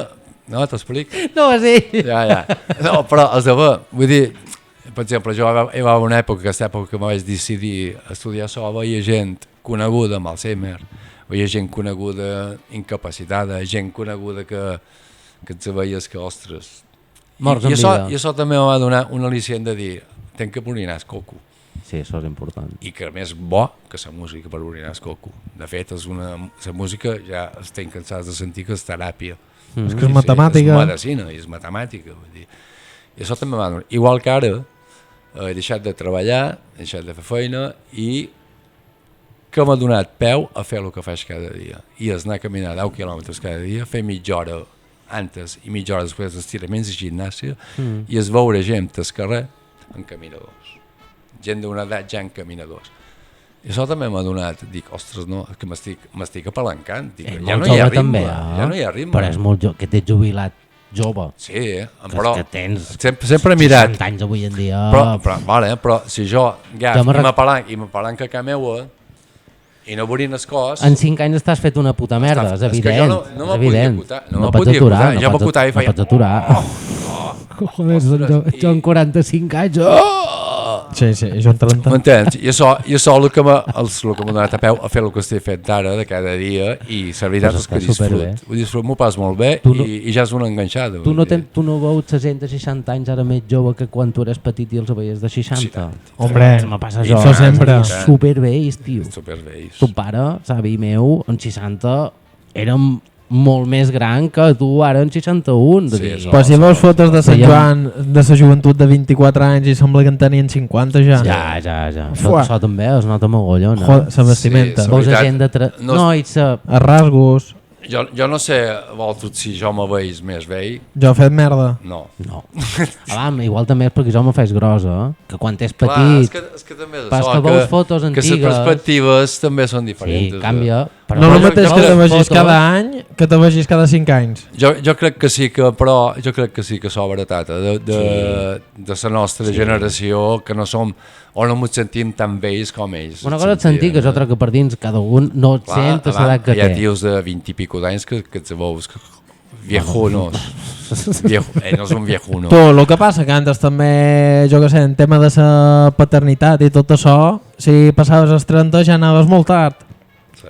No, t'explic? No, sí. Ja. No, però has de veure. Vull dir, per exemple, jo hi va haver una època, aquesta època que me vaig decidir a estudiar sol, veia gent coneguda amb Alzheimer, veia gent coneguda incapacitada, gent coneguda que et veies que, ostres... Morts en vida. I això també em va donar un al·licient de dir, tenc que orinar el coco. Sí, això és important. I que a més bo que la música per orinar el coco. De fet, la música ja estem cansats de sentir que és teràpia. És que és matemàtica. És medicina, és matemàtica. Vull dir. I això també m'ha donat. Igual que ara he deixat de treballar, he deixat de fer feina i que m'ha donat peu a fer el que faig cada dia. I és anar a caminar 10 quilòmetres cada dia, fer mitja hora antes i mitja hora després d'estiraments i gimnàsia i es veure gent al carrer en caminadors. Gent d'una edat ja en caminadors. I això també m'ha donat, dic, ostres, no, que m'estic apalancant, dic, ja no hi ha ritme, també, ja no hi ha ritme. Però és molt que t'ets jubilat jove. Sí, però que tens sempre he mirat. 60 anys avui en dia. Però si jo m'apalanca a casa meua i no veurien el cos... En 5 anys estàs fet una puta merda, és evident. No me podia acotar. No pots aturar, jo m'acotava i feia... No pots aturar. Joder, jo en 45 anys... Sí, jo en 30. M'entens? I això el que m'ha donat a peu a fer el que estic fent ara de cada dia i la veritat és que disfrut. M'ho pas molt bé i ja és una enganxada. Tu no veus 60-60 anys ara més jove que quan tu eres petit i els veies de 60? Hombre, me passa jo. Això sempre. Supervells, tio. Ton pare, savi meu, en 60 érem molt més gran que tu ara en 61. Però si veus fotos de Sant Joan de la joventut de 24 anys i sembla que en tenien 50 ja. Ja. Això també es nota mogollon. La vestimenta. Veus gent de... Els rasgos. Jo no sé, vosaltres, si jo me veig més vell... Jo he fet merda. No. Igual també és perquè jo me faig grossa, que quan és petit... Clar, és que també és pas que veus fotos antigues... Que les perspectives també són diferents. Sí, canvia. No el mateix que te vegis cada any que te vegis cada 5 anys. Jo crec que sí que, però jo crec que sí que s'obre tata de la nostra generació, que no som o no ens sentim tan vells com ells. Una cosa et sentir, que és altra que per dins cada un no et sent a l'edat que té. Hi ha tios de 20 i pico d'anys que et veus viejunos. No és un viejuno. Tu, el que passa que antes també, jo que sé, en tema de la paternitat i tot això, si passaves els 30 ja anaves molt tard.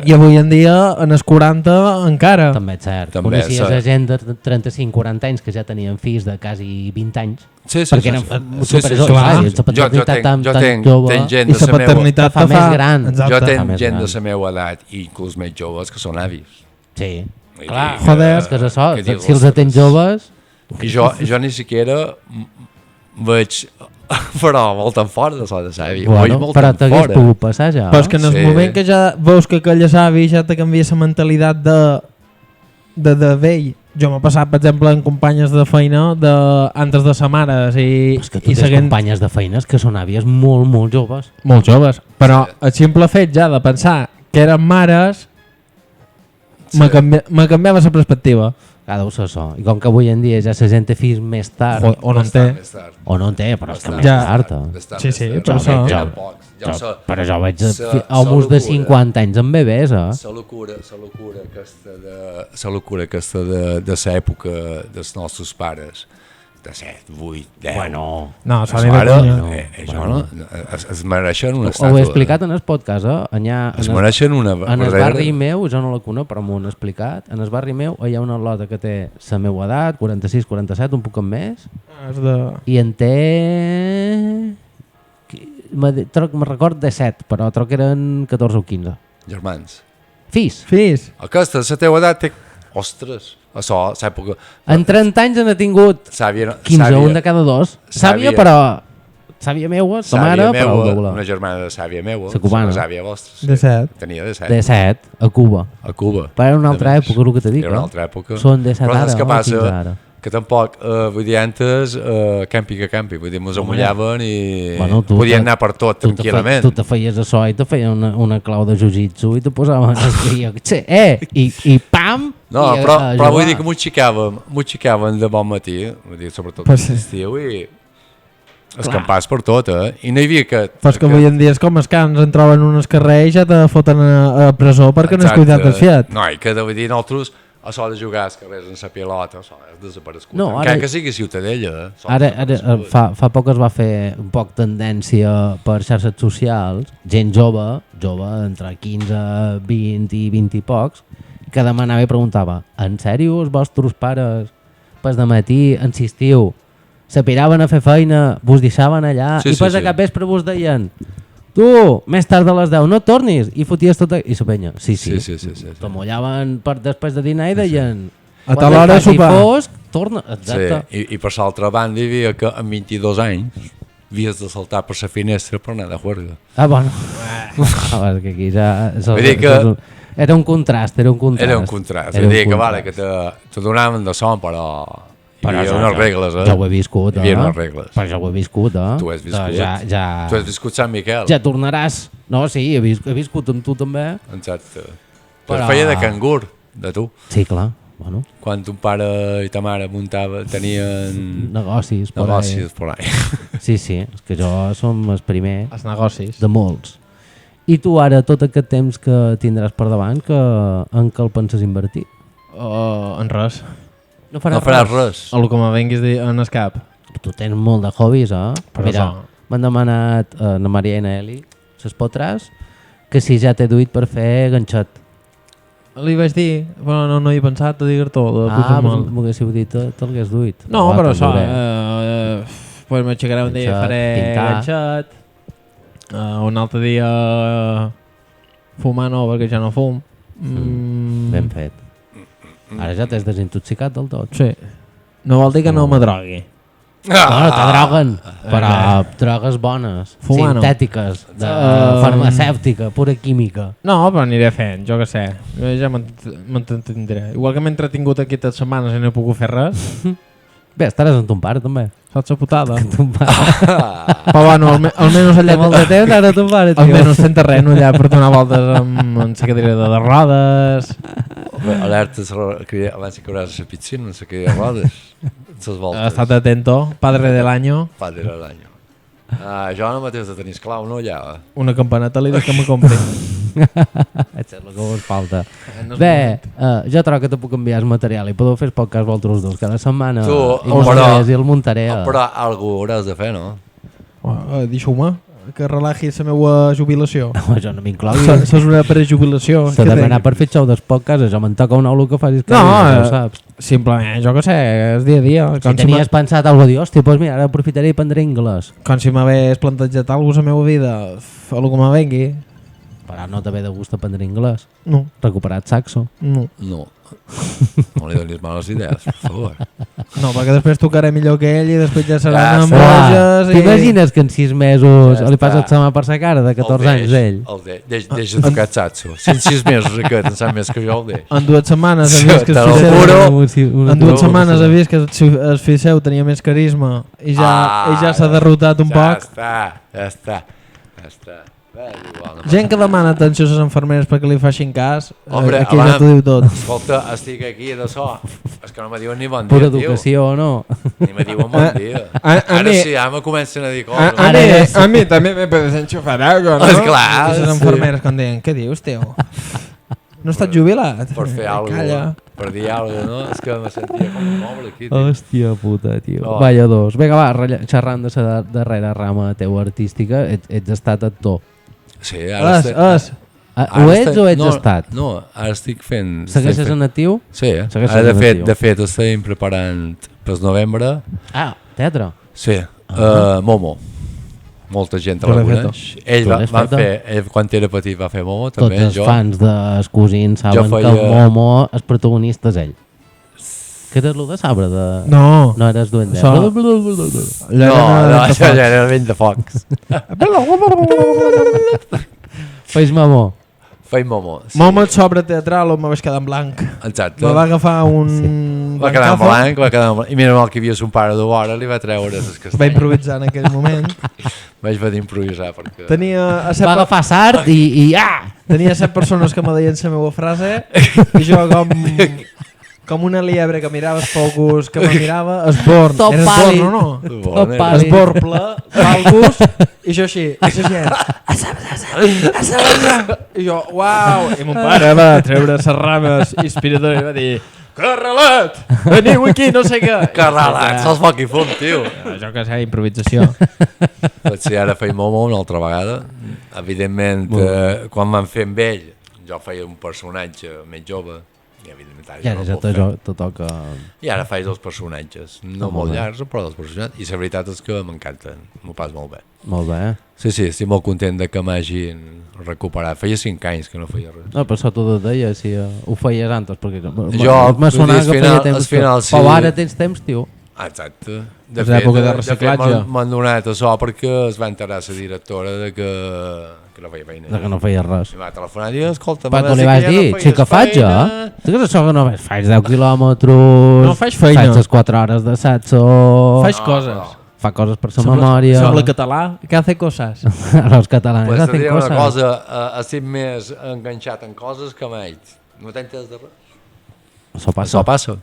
I avui en dia, en els 40, encara. També és cert. Coneixies gent de 35-40 anys que ja tenien fills de quasi 20 anys. Sí. Perquè eren superjoves. Jo tenc gent de la paternitat fa més gran. Jo tenc gent de la meva edat, i inclús més joves, que són avis. Sí. Clar, joder. És que és això. Si els tens joves... I jo ni siquiera veig... però molt en fort de so de savi. Però t'hagués pogut passar ja. Però és que en el moment que ja veus que aquella savi ja te canvia la mentalitat de vell. Jo m'ha passat, per exemple, en companyes de feina antes de sa mare. És que tu tens companyes de feines que són àvies molt, molt joves. Molt joves. Però el simple fet ja de pensar que eren mares me canviava la perspectiva. Deu ser això. I com que avui en dia ja la gent té fills més tard... O no en té. O no en té, però és que més tard. Sí, però això... Però jo veig homes de 50 anys amb bebès, La locura aquesta de l'època dels nostres pares, de 7, 8, 10... Bueno... No, s'ha de conya. Es mereixen una estàtua. Ho he explicat en el podcast, Es mereixen una... En el barri meu, jo no la conec, però m'ho han explicat, en el barri meu hi ha una lota que té la meva edat, 46, 47, un poc més, i en té... Me record de 7, però troc que eren 14 o 15. Germans. Fills. Aquesta, la teva edat té... Ostres, això, l'època... En 30 anys n'ha tingut 15, un de cada dos. Sàvia, però... Sàvia meua, sa mare, però el doble. Una germana de sàvia meua, la cubana. Una sàvia vostra. De 7. Tenia de 7. De 7, a Cuba. Però era una altra època, el que t'he dit. Era una altra època. Són de 7 ara, o 15 ara. Que tampoc, vull dir, antes, campi que campi, vull dir, mos amullaven i podien anar per tot, tranquil·lament. Tu te feies això i te feien una clau de jiu-jitsu i te posaven i pam! No, però vull dir que m'ho xicaven de bon matí, vull dir, sobretot l'estiu, i escampats per tot, i no hi havia que... Però és que avui en dia és com els cans, en troben unes carrers i ja te foten a presó perquè no has cuidat el fiat. No, i que vull dir, nosaltres... Això de jugar als carrers en la pilota, això és desaparegut. No, encara que sigui Ciutadella. Ara fa poc es va fer un poc tendència per xarxes socials, gent jove, entre 15, 20 i 20 i pocs, que demanava i preguntava: en sèrio els vostres pares pas de matí, insistiu, s'apiraven a fer feina, vos deixaven allà i pas a cap vespre vos deien: tu, més tard de les 10 no tornis, i foties tota... I la penya, sí. Te mollaven després de dinar i deien... A tal hora faci sopar. fosc, torna. Exacte. Sí, i per l'altra banda hi havia que amb 22 anys havies de saltar per la finestra per anar de juerga. Ah, bueno. És que aquí ja... Vull dir que... Era un contrast, Era un contrast. Vull dir que, vale, que te donaven de son, però hi havia unes regles, Ja ho he viscut, Hi havia unes regles. Però ja ho he viscut, Tu has viscut. Ja... Tu has viscut Sant Miquel. Ja tornaràs. No, sí, he viscut amb tu també. Exacte. Però feia de cangur, de tu. Sí, clar. Bueno, Quan ton pare i ta mare tenien negocis por ahí. Sí, és que jo som el primer Els negocis. de molts. I tu ara, tot aquest temps que tindràs per davant, en què el penses invertir? En res. No faràs res. El que me venguis en el cap. Tu tens molt de hobbies, Però Mira, això. m'han demanat na Maria i na Eli, ses potres, que si ja t'he duit per fer ganxet. Li vaig dir, però no hi he pensat a dir-t'ho. M'ho haguéssiu dit, te'l hagués duit. No, Va, però te'l això, duré. pues m'aixecaré un dia, faré pintar. ganxet, un altre dia fumar no, perquè ja no fum. Ben fet. Ara ja t'has desintoxicat del tot. Sí. No vol dir que no m'adrogui. Bueno, te droguen, però drogues bones, Fumar no. sintètiques, de farmacèutica, pura química. No, però aniré fent, jo què sé. Jo ja m'entendré. Igual que m'he entretingut aquí totes setmanes i no he pogut fer res, Bé, estaràs amb ton pare també. saps la putada. Ton pare. Però bueno, almenys allà... Té molt de temps ara ton pare, tio. Almenys fent terreno allà per donar voltes amb la cadira de rodes. Alerta, abans que hauràs a la piscina, no sé què, a rodes. Les voltes. Estat atento, padre del año. Padre de l'any. Jo ara mateix de tenir esclau, no? Allà. Una campaneta li dic que me compri. Això és el que vos falta. Bé, jo trobo que te puc enviar el material i podeu fer el podcast vosaltres dos cada setmana i el muntaré. Però algú hauràs de fer, no? Deixeu-me que relaxi la meva jubilació. No, jo no m'inclogui. Això és una prejubilació. S'ha d'anar per fer xou dels podcasts, això me'n toca un ou el que facis que no, ho saps. Simplement, jo què sé, és dia a dia. Si tenies pensat alguna cosa, hòstia, doncs mira, ara aprofitaré i prendré anglès. Com si m'hagués plantejat alguna cosa a la meva vida, el que me vengui. Però no t'ha de gust aprendre anglès. No. Recuperat saxo. No. No. No li donis males idees, per favor. No, perquè després tocaré millor que ell i després ja seran Ja amb boges i... T'imagines que en 6 mesos Ja li passes està. la mà per sa cara de 14 anys d'ell? Deixa de tocar saxo. Si en 6 mesos aquest en sap més que jo, el deix. En 2 setmanes he vist que Te el lo Ficeu... juro. En 2 setmanes he vist que el Ficeu tenia més carisma i ja s'ha derrotat un poc. Ja està. Gent que demana atenció a les infermeres perquè li facin cas, Hombre, aquí ja t'ho diu tot. Escolta, estic aquí de so. És que no me diuen ni bon dia, Pura tio. educació, no? Ni me diuen bon dia. A mi- sí, ja me comencen a dir coses. A mi també me puedes enchufar algo, ¿no? Esclar, I les sí. infermeres quan diuen, què dius, tio? No estàs jubilat? Per fer alguna Calla. cosa, per dir alguna cosa, no? És que me sentia com un moble aquí, tio. Hòstia puta, tio. Oh. Vaya dos. Vinga, va, xerrant de la darrera rama teua artística, ets estat actor. Sí, ara Ho ets o ets estat? No, ara estic fent... Segueixes en actiu? Sí, Segueixes ara en actiu. de fet estem preparant pel novembre. Ah, teatre? Sí, Momo. Molta gent Jo la l'he coneix. Ell quan era petit va fer Momo, Tots també els jo. fans dels cosins saben que el Momo, el protagonista és ell. Que eres lo de sabre? No. No eres duende. Això- No, això ja era vent de focs. Fes Momo. Feim Momo. Sí. Momo sobre teatral o me vaig quedar en blanc. Exacte. Me va agafar un... Va quedar en blanc, va quedar en blanc. I mira el que hi havia son pare de vora, li va treure les Va castanyes. improvisar en aquell moment. Vaig venir a improvisar perquè... Tenia a Va agafar sart i Tenia 7 persones que me deien la meva frase i jo com una liebre que mirava els focus que me mirava, esborn. Tot Era pàl·lid. esborn o no? Tot pàl·lid. Esborple, valgus, i jo així, i la gent. I jo, uau! I mon pare va treure les rames inspiradores i va dir Carralet, veniu aquí, no sé què. Carralet, sols foc i fum, tio. Jo que sé, improvisació. Potser ara feim Momo una altra vegada. Evidentment, quan vam fer amb ell, jo feia un personatge més jove, I evidentment Ja no ja puc fer. te toca... I ara faig els personatges, no molt llargs, però els personatges, i la veritat és que m'encanten, m'ho pas molt bé. Molt bé. Sí, estic molt content de que m'hagin recuperat. Feia 5 anys que no feia res. No, però això t'ho deia, si ho feies antes, perquè Jo, m'ha sonat que feia temps. final, sí. Però ara tens temps, tio. Exacte. És l'època de reciclatge. M'han donat això perquè es va enterar la directora de que no feia feina. De que no feies res. I va telefonar i dir, escolta, Però tu li vas dir, sí que faig, Tu que és això que no faig 10 quilòmetres... No faig feina. Faig les 4 hores de satso... Faig coses. Fa coses per sa memòria... Sembla català, que hace cosas. Los catalans Pues te hacen diré una coses. cosa, estic més enganxat en coses que mai. No t'entens de res. Això passa. Això passa.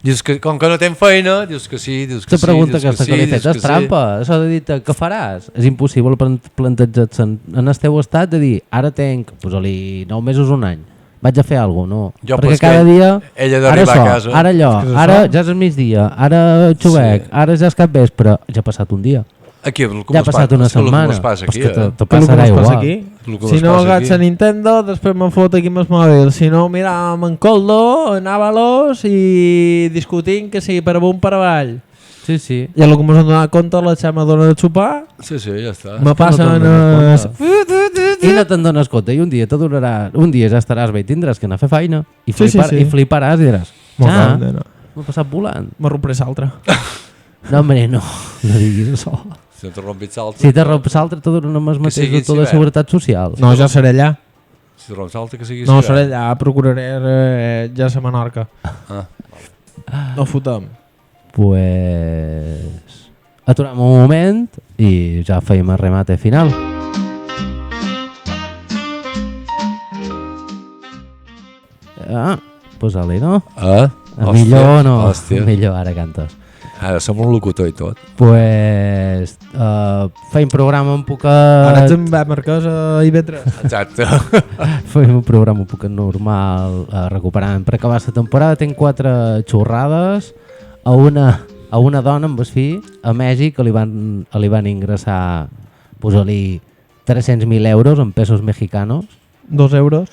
Dius que, com que no tens feina, dius que sí, dius que Te pregunta sí, dius aquesta que li he fet, és trampa, això de dir què faràs? És impossible plantejar-se en el teu estat de dir, ara tenc, posa-li 9 mesos, un any, vaig a fer alguna cosa, no. Jo, perquè pues, cada dia, ella ara d'arribar això, a casa. ara allò, És que és ara això. ja és el migdia, ara xovec, ara ja és cap vespre, ja ha passat un dia. Aquí, Ja ha passat una setmana. El que passa aquí, Pues que te Què passarà és el que igual. aquí? El que Si mos no passa agats aquí. a Nintendo, després me'n fot aquí amb el mòbil. Si no, miràvem en Coldo, en Avalos i discutint que sigui per amunt per avall. Sí, sí. I a lo que mos hem donat compte, la Xema dona de xupar, Sí, sí, ja està. me passen... I no te'n dones compte, i un dia te durarà, un dia ja estaràs bé i tindràs que anar a fer feina i, Sí, sí, sí. i fliparàs i diràs, Molt ja, bé, nena. m'ha passat volant. Me rompré l'altre. No, home, no diguis això. Si no te rompis l'altre... Si te rompes l'altre, te donen amb el mateix sigui doctor de civil. seguretat social. No, ja seré allà. Si te rompis l'altre, que sigui... No, civil. seré allà, procuraré ja a Menorca. Ah, No fotem. Pues... Aturem un moment i ja feim el remate final. Ah, posa-li, no? Millor no, Hòstia. millor ara cantes. Ara som un locutor i tot. Pues feim programa un poquet... Ara ets en Marquès a IB3. Exacte. Feim un programa un poquet normal, recuperant per acabar la temporada. Tinc 4 xorrades a una dona amb el fill a Mèxic que li van ingressar, posa-li 300.000 euros en pesos mexicanos. 2 euros.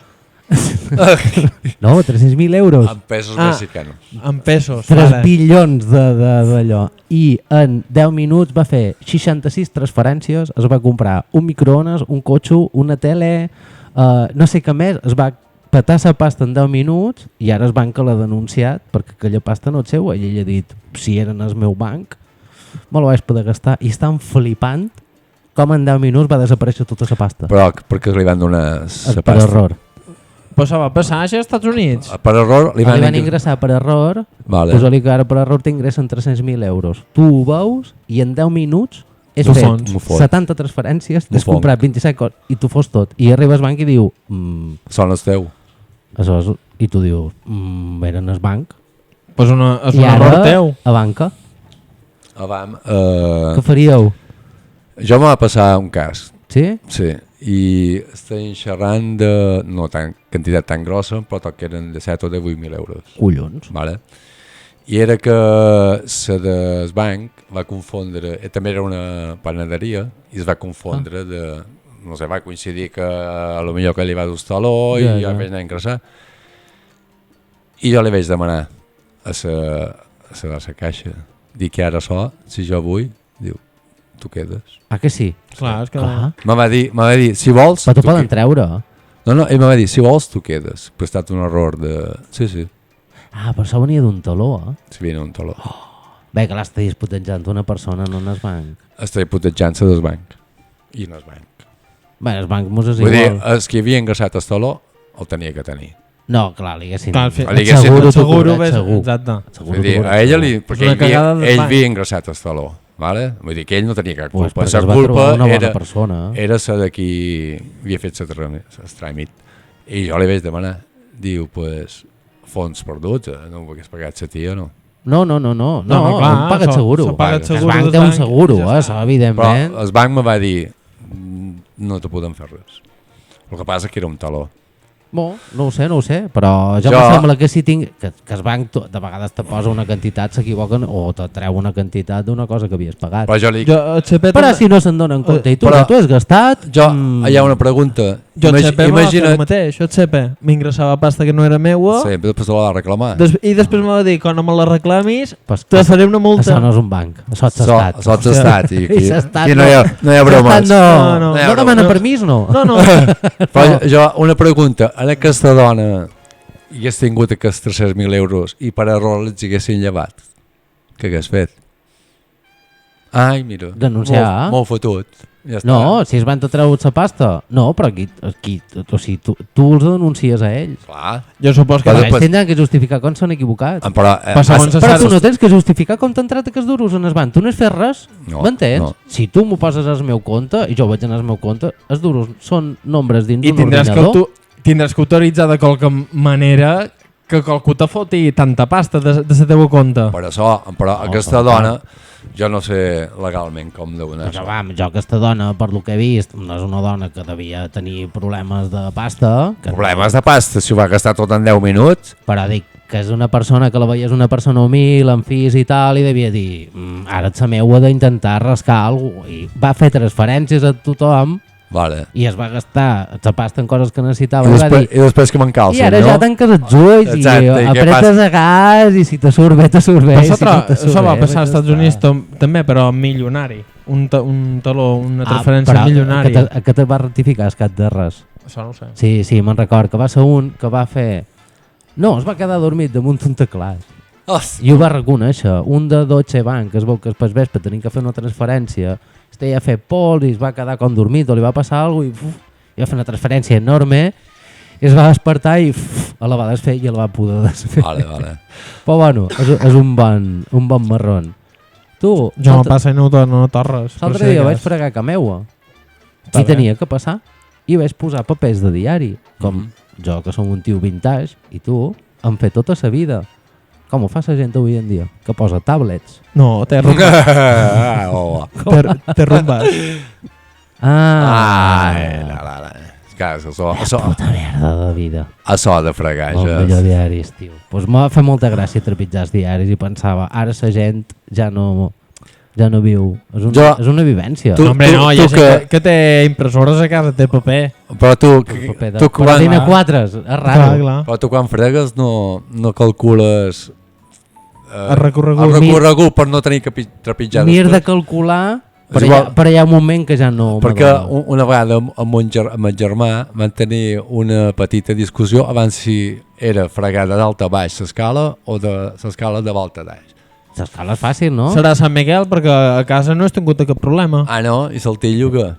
No, 300.000 euros. En pesos Ah. mexicanos. En pesos. 3 vale. bilions d'allò. I en 10 minuts va fer 66 transferències, es va comprar un microones, un cotxe, una tele, no sé què més, es va petar la pasta en 10 minuts i ara el banc l'ha denunciat perquè aquella pasta no és seva. I ell ha dit, si era en el meu banc, me la vaig poder gastar. I estan flipant com en 10 minuts va desaparèixer tota la pasta. Però perquè li van donar la Per pasta. error. Pues això va passar això als Estats Units. Per error li Li van van ingressar per error. Vale. Posa-li que ara per error t'ingressen 300.000 euros. Tu ho veus i en 10 minuts és M'ho fet fons. M'ho fot. 70 transferències, M'ho t'has comprat 27 coses i tu fos tot. I arriba al banc i diu, Són els teu. això és... I tu dius, eren al banc. Pues és I un error ara, teu. a banca, Avam, què faríeu? jo m'ha passat un cas. Sí? Sí. I estem xerrant de, no tan quantitat tan grossa, però tot que eren de 7 o de 8.000 euros. Collons. Vale? I era que la del banc va confondre, també era una panaderia, i es va confondre de, no sé, va coincidir que a lo millor que li va dur taló Ja, i ja. ja vaig anar a ingressar. I jo li vaig demanar a la caixa, dic que ara so, si jo vull, diu, tu quedes. Ah, que sí? Clar, és que... Clar. Me va dir, si vols... Però t'ho tu poden treure. No, ell me va dir, si vols tu quedes. Però ha estat un error de... Sí, Ah, però això venia d'un taló, si viene un taló. Bé, que l'està disputejant una persona, no en el banc. Està hipotejant-se del banc. I no és banc. Bé, el banc mos és Vull dir, igual. els que havia ingressat el taló el tenia que tenir. No, clar, li haguessin... Clar, Li haguessin- Seguro t'ho seguro, cobrat, segur. exacte. Seguro Vull dir, t'ho cobrat, a ella segur. li... És Perquè una cagada del ell banc. havia ingressat el taló. Vale? Vull dir que ell no tenia cap Pues culpa. perquè La es va trobar culpa una bona era, persona. era la de qui havia fet el tràmit. I jo li vaig demanar. Diu, pues, fons perduts, no ho hagués pagat la tia, no? No, clar, paga el això- seguro. això paga el El seguro banc del té un banc, seguro, ja està. això, Però evidentment. el banc me va dir, no te podem fer res. El que passa que era un taló. No ho sé, però jo Jo- em sembla que si tinc... Que el banc de vegades te posa una quantitat, s'equivoquen, o te treu una quantitat d'una cosa que havies pagat. Però jo li dic, Jo, el XP Però si no se'n donen compte i tu Però- has gastat... hi ha una pregunta, Jo el CP m'ho va fer el mateix, el CP m'ingressava pasta que no era meua després te la va reclamar. I després m'ho va dir, quan no me la reclamis Pues, te faré una multa. Això no és un banc, això és estat. Això és estat. I no hi ha bromes. No demana permís, no. No. Però jo, una pregunta, en aquesta dona hagués tingut aquests 300.000 euros i per error els haguessin llevat, què hagués fet? Ai, mira, denunciar. Molt fotut. Ja està. No, si es van treure la pasta. No, però aquí o sigui, tu els denuncies a ells. Clar. Jo supos que Però després... ells tindran que justificar com s'han equivocat. Però tu no tens que justificar com t'ha entrat aquests duros en el banc. Tu no has fet res, m'entens? No. Si tu m'ho poses al meu compte i jo vaig anar al meu compte, els duros són nombres dins d'un ordinador. I tindràs que autoritzar de qualque manera que qualcú te foti tanta pasta de la teva compte. Però aquesta dona... Jo no sé legalment com deu anar això. Jo aquesta dona, per lo que he vist, no és una dona que devia tenir problemes de pasta. Problemes de pasta, si ho va gastar tot en 10 minuts. Però dic que és una persona que la veies una persona humil, amb fills i tal, i devia dir, ara ets la meua d'intentar rascar alguna cosa. I va fer transferències a tothom. Vale. I es va gastar la pasta en coses que necessitava i després que me'n calcen, i ara no? ja tanques els ulls i apretes a gas i si te surt bé, te surt bé. Això va passar als Estats Units també, però milionari. Un taló, una transferència milionària. Que te va rectificar el cap de res. Això no ho sé. Sí, me'n record, que va ser un que va fer... No, es va quedar dormit damunt un teclat. I ho va reconèixer. Un de Deutsche Bank, es veu que després vespre tenien que fer una transferència, es deia fer pols i es va quedar com dormit o li va passar alguna cosa i va fer una transferència enorme i es va despertar i a la va desfer i a la va poder desfer. Vale. Però bueno, és un bon marrón. Tu, jo no passa i no torres. L'altre dia vaig fregar a meua i tenia que passar i vaig posar papers de diari, com jo que som un tio vintage i tu em fet tota la vida. Com ho fa la gent avui en dia? Que posa tablets. No, té rumbat. Té rumbat. Puta merda de vida. Això de fregar, ja. El millor diaris, tio. Pues m'ha fet molta gràcia trepitjar els diaris i pensava, ara la gent ja no viu. És una vivència. Hombre, no, hi ha gent que té impressores a casa, té paper. Però tu quan... Dina 4, és raro. Però tu quan fregues no calcules... El recorregut per no tenir que trepitjar. M'hi he de calcular, però hi ha un moment que ja no... Perquè una vegada amb el germà van tenir una petita discussió abans si era fregar de dalt a baix l'escala o de l'escala de volta a baix. L'escala és fàcil, no? Serà Sant Miguel perquè a casa no has tingut cap problema. Ah, no? I saltillo què?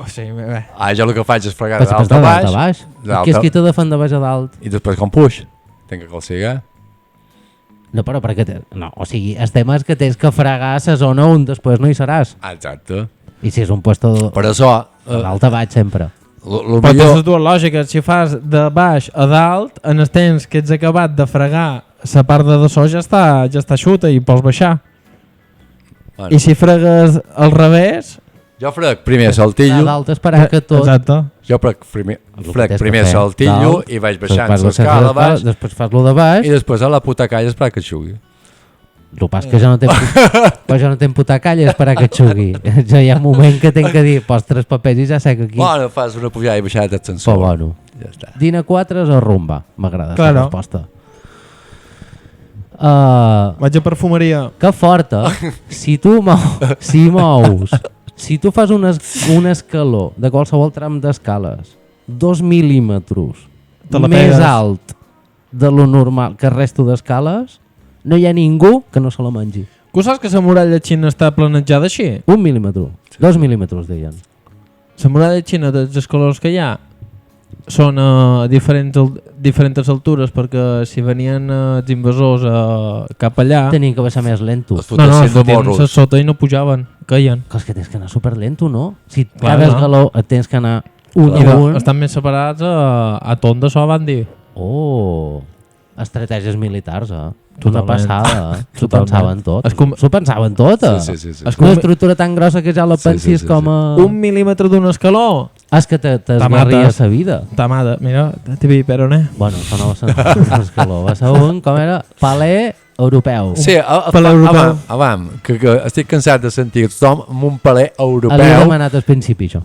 Sí, bé. Jo el que faig és fregar de dalt a baix. Què és qui te defèn de baix a dalt? I després com puix. Tinc que calcigar. No, però perquè... No, o sigui, el tema és que tens que fregar a la zona on després no hi seràs. Exacte. I si és un puesto per això, dalt a baix sempre. Però tens les dues lògiques. Si fas de baix a dalt, en el temps que ets acabat de fregar la part de dessò ja està xuta i pots baixar. Bueno. I si fregues al revés... Jo frec primer saltillo. A dalt esperar que tot... Exacte. Jo frec primer saltillo i vaig baixant l'escala baix. Després fas lo de baix. I després a la puta calla esperar que xugui. El pas que jo no tenc puta calla esperar que xugui. Ja hi ha un moment que tenc que dir, pos 3 papers i ja sé que aquí... Bueno, fas una pujada i baixada d'ascensor. Però bueno. Ja està. Dina 4 o rumba? M'agrada la resposta. Vaig a perfumeria. Que forta. Si mous... Si tu fas un escaló de qualsevol tram d'escales 2 mil·límetres més alt de lo normal que el resto d'escales, no hi ha ningú que no se la mengi. Tu saps que la muralla xina està planejada així? 1 mil·límetre, 2 mil·límetres deien. La muralla xina dels colors que hi ha són a diferents altures perquè si venien els invasors cap allà... Tenien que baixar més lento. No, fotien sota i no pujaven, caien. És que tens que anar superlento, no? Si cada esgaló tens que anar un i un... Estan més separats a ton de so, van dir. Oh, estratègies militars, Una passada. S'ho pensaven tot. S'ho pensaven tot, Sí. Una estructura tan grossa que ja la pensis com a... 1 mil·límetre d'un escaló. És que t'esgarria la vida. Tamada, mira, t'hi vi peroné. Bueno, això no va ser un escaló, va ser un, com era, palè europeu. Sí, avam, que estic cansat de sentir tothom amb un palè europeu. L'he demanat al principi, això.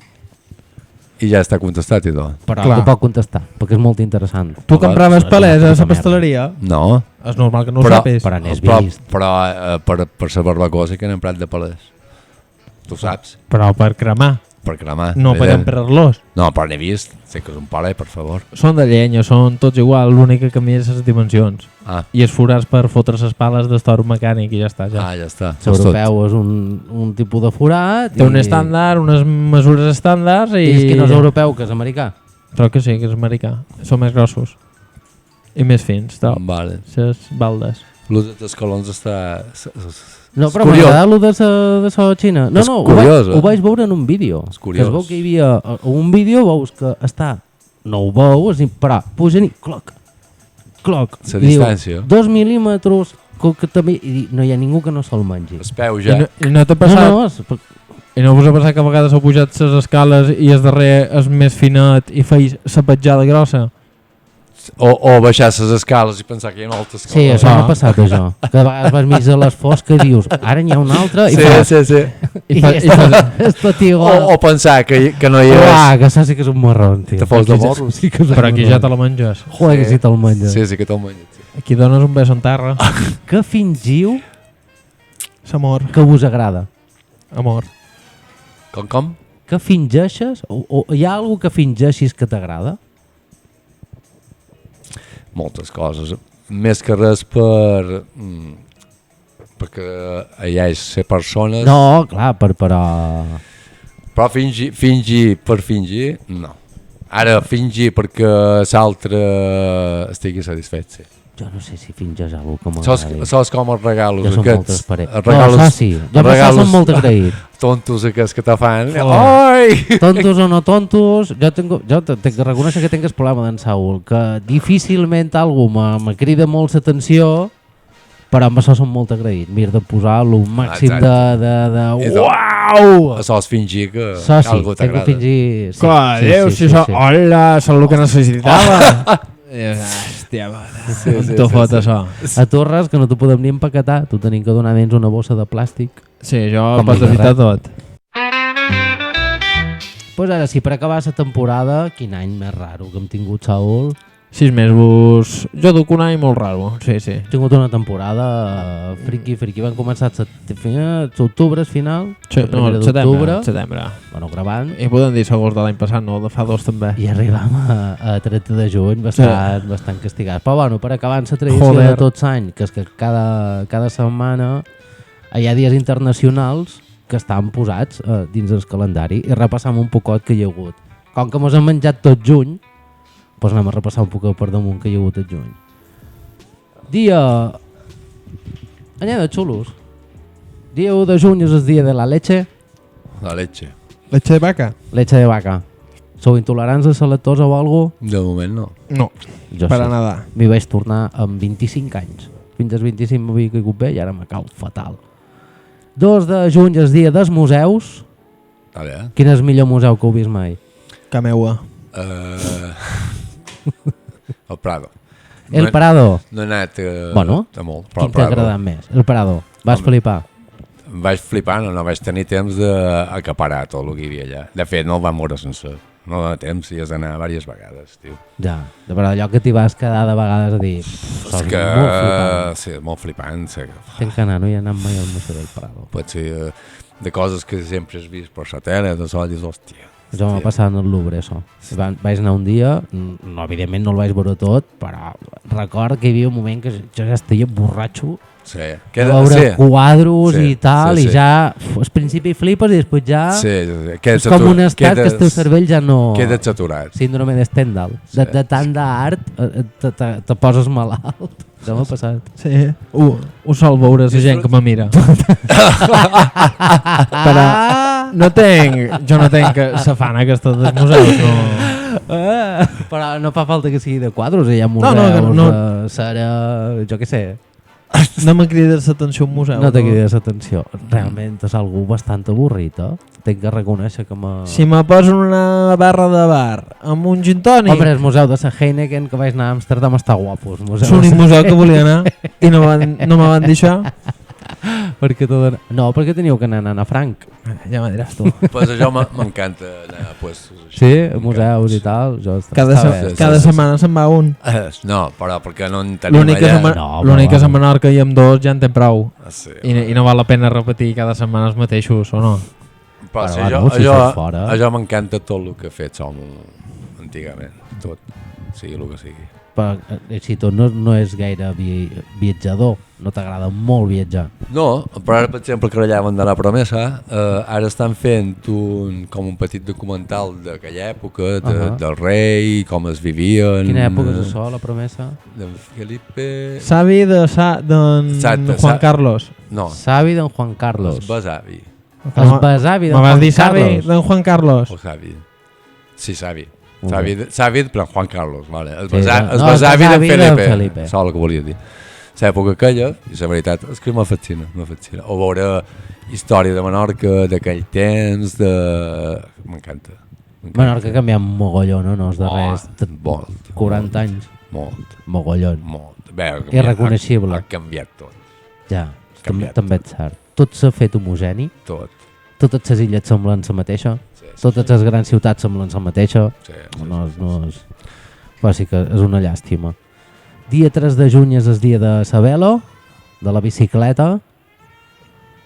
I ja està contestat i tot. Però Clar. tu pot contestar, perquè és molt interessant. Tu compraves palès a la puta pasteleria? No. És normal que no ho Però- sàpis. Però n'és Però, vist. però per la barbacoa sí que n'hem prat de palès. Tu saps? Però per cremar, Per cremar. no paguem per arròs. No, però n'he vist. Sé que és un palè, per favor. Són de llenya, són tots igual, l'únic que canvia és les dimensions. Ah, I es forats per fotre les pales d'estor mecànic i ja està. Ja. ja està. L'europeu és un tipus de forat. Té un estàndard, unes mesures estàndards i... I és que no és europeu, que és americà. Però que sí, que és americà. Són més grossos. I més fins, tal. Vale. Les baldes. L'ús dels colons està... No, però curiós. m'agrada allò de la Xina. No, És no, curiós, ho vaig veure en un vídeo. És curiós. Que es veu que hi havia un vídeo, veus que està... No ho veus, però pugen i cloc, cloc. La I diu, distància. 2 mil·límetres, que també... I no hi ha ningú que no se'l mengi. Es peu I ja. no t'ha passat... No, I no us ha passat que a vegades heu pujat les escales i el darrer és més finet i feis la petjada grossa? O baixar les escales i pensar que hi ha una altra escala. sí, això m'ha passat, això. Que a vegades vas mig a les fosques i dius, ara n'hi ha una altra, i Sí, fas... sí, sí. I fa- i és tot igual. O pensar que no hi Uah, és. que això sí que és un marrón, tio. Te fos de Aquí ja- morros. Sí que és un Però aquí ja marrón. te la menges. Joder, que sí te'l menges. Sí, sí que te'l menges. Sí. Aquí dones un bes en terra. Que fingiu S'amor. que us agrada? Amor. Com? Que fingeixes? O hi ha alguna que fingeixis que t'agrada? Moltes coses. Més que res perquè allà és ser persones. No, clar, però... Però fingir per fingir, no. Ara fingir perquè l'altre estigui satisfet, sí. Jo no sé si finges alguna que m'agradi. Saps com els regalos Jo som molt aquests? transparent. Els regalos, No, això sí. Jo per això som molt agraït. tontos aquests que te fan. Joder. Ai! Tontos o no tontos, jo tinc que reconèixer que tinc el problema d'en Saúl, que difícilment algú me crida molt l'atenció, però amb això som molt agraït. Mir de posar-lo un màxim de I uau! Això és fingir que Això sí, algú tinc que t'agrada. fingir... Sí, Clar, Déu, si això... Hola, és el que necessitava. Hòstia, Sí, on sí, t'ho sí, fot sí. això? A Torres, que no t'ho podem ni empaquetar, t'ho tenim que donar dins una bossa de plàstic. Sí, jo Com pots el evitar darrer. tot. Pues ara sí, per acabar la temporada, quin any més raro que hem tingut, Saúl. 6 mesos... Jo duc un any molt raro, sí, sí. Hem tingut una temporada friki. Van començar l'octubre, final, Sí, la no, primera setembre. d'octubre, Setembre. bueno, gravant, I podem dir segons de l'any passat, no? De fa 2 també. i arribam a 30 de juny bastant castigats. Però bueno, per acabar amb la tradició Joder. de tots anys, que és que cada setmana hi ha dies internacionals que estan posats dins el calendari i repassam un pocot que hi ha hagut. Com que mos hem menjat tot juny, doncs anem a repassar un poc per damunt que hi ha hagut el juny. Dia... Anyà de xulos. Dia 1 de juny és el dia de la leche. La leche. Leche de vaca? Leche de vaca. Sou intolerants a la lactosa o alguna cosa? De moment no. No, Jo para sí. nada. M'hi vaig tornar amb 25 anys. Fins als 25 m'havia caigut bé i ara me cau fatal. 2 de juny és dia dels museus. Està bé, eh? Quin és el millor museu que heu vist mai? Cameua. El Prado. El Prado. No he anat Bueno, a molt, però Quin el t'ha Prado. agradat més? El Prado. Vas Home. flipar. Vaig flipar, no vaig tenir temps d'acaparar tot el que hi havia allà. De fet, no el vam veure sencer. No dona temps i has d'anar diverses vegades, tio. Ja, de veritat, allò que t'hi vas quedar de vegades a dir... És que... Molt flipant. Sí, molt flipant. Sí. Tenc que anar, no hi he anat mai al Museu del Prado. Pot ser de coses que sempre has vist per la tele, de sol, dius, hòstia. Jo m'ha passat en el Louvre, això. Vaig anar un dia, no, evidentment no el vaig veure tot, però record que hi havia un moment que jo ja estaria borratxo, Sí. de veure quadros Sí, i tal, sí, sí. i ja al principi flipes i després ja Sí, és com un estat que el teu cervell ja no... Quedes saturat. Síndrome de Stendhal. De tant d'art te poses malalt. Ja m'ha passat. Sí. Ho sol veure la gent que me mira. Però jo no tenc sa fana aquesta dels museus, no. Però no fa falta que sigui de quadros, hi ha museus no. de cera, jo què sé. No me crides l'atenció un museu. No te crides atenció. Realment és algú bastant avorrit, eh? Tinc que reconèixer que Si me posen una barra de bar amb un gin tònic, Hombre, el museu de la Heineken que vaig anar a Amsterdam està guapo. és l'únic museu que volia anar i no me van deixar. Perquè te dona... No, perquè teníeu que anar a Anna Frank. Ja me diràs tu. Pues això m'encanta anar a puestos així. Sí, a museus i tal. Cada setmana se'n va un. No, però perquè no en tenim allà. L'únic que és a Menorca i amb dos ja en té prou. Sí. I no val la pena repetir cada setmana els mateixos, o no? Però si això m'encanta tot el que he fet som antigament, tot, sigui el que sigui. Però si tu no és gaire viatjador, no t'agrada molt viatjar. No, però ara per exemple que rallaven de la promesa, ara estan fent com un petit documental d'aquella època, del rei, com es vivien... Quina època és això, la promesa? De Felipe... Savi d'en Juan Carlos. No. Savi d'en Juan Carlos. El besavi. El besavi d'en Juan Carlos. Me vas dir Savi d'en Juan Carlos. El Javi. Sí, Savi. Savi de Juan Carlos, vale. El besavi d'en Felipe. Això és el que volia dir. L'època aquella, i la veritat és que m'ha fascina. O veure història de Menorca, d'aquell temps, m'encanta. Menorca ha canviat mogollon, no? Els darrers 40 anys. Mogollon. Irreconeixible. Ha canviat tot. Ja, també és cert. Tot s'ha fet homogeni. Totes les illes semblen la mateixa. Totes les grans ciutats semblen la mateixa. Però sí que és una llàstima. Dia 3 de juny és el dia de la velo, de la bicicleta.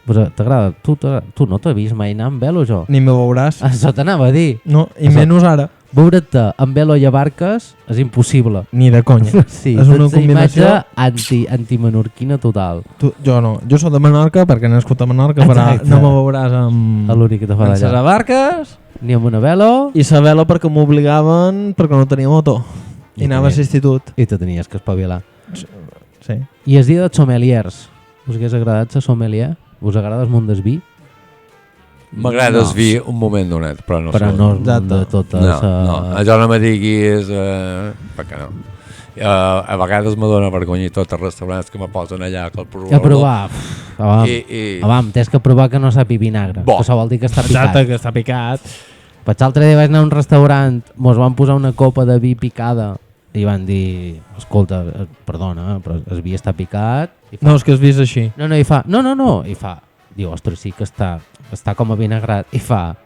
T'agrada? Tu no t'has vist mai anar amb velo, jo? Ni me veuràs. Això t'anava a dir. No, i menys ara. Veure't amb velo i a barques és impossible. Ni de conya. Sí, és una combinació... anti-menorquina total. Jo no, jo soc de Menorca perquè he nascut a Menorca, però no me veuràs amb les barques ni amb una velo. I la velo perquè m'obligaven perquè no tenia moto i anava a l'institut. I te tenies que espavilar. Sí. I el dia dels sommeliers. Us hagués agradat ser sommelier? Us agrada el món del vi? M'agrada el vi un moment donat, però no de totes... No, allò no me diguis... perquè no. A vegades me dóna vergonya i tot els restaurants que me posen allà que el provar. A provar. Tens que provar que no sapi vinagre. Que això vol dir que està picat. Exacte, que està picat. Però l'altre dia vaig anar a un restaurant, mos van posar una copa de vi picada i van dir, escolta, perdona, però el vi està picat. No, és que has vist així. No, i fa, i fa, diu, ostres, sí que està com a vinagrat, i fa,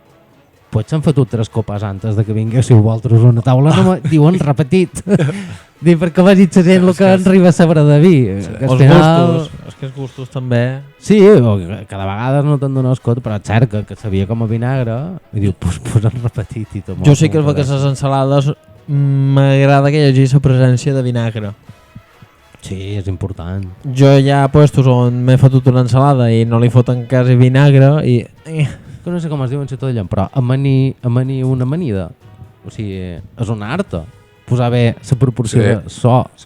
potser s'han fotut 3 copes antes de que vinguéssiu vosaltres a una taula, no diuen repetit. Dic, perquè vas dir gent el que ens arriba a saber de vi. Els gustos, és que els gustos també... Sí, cada vegada no te'n dones compte, però és cert que sabia com a vinagre, i diu, pues han repetit i tot. Jo sí que és que les ensalades m'agrada que hi hagi la presència de vinagre. Sí, és important. Jo hi ha puestos on m'he fotut una ensalada i no li foten quasi vinagre i... Que no sé com es diu en Ciutadella, però amanir una amanida, o sigui, és una arta. Posar bé la proporció de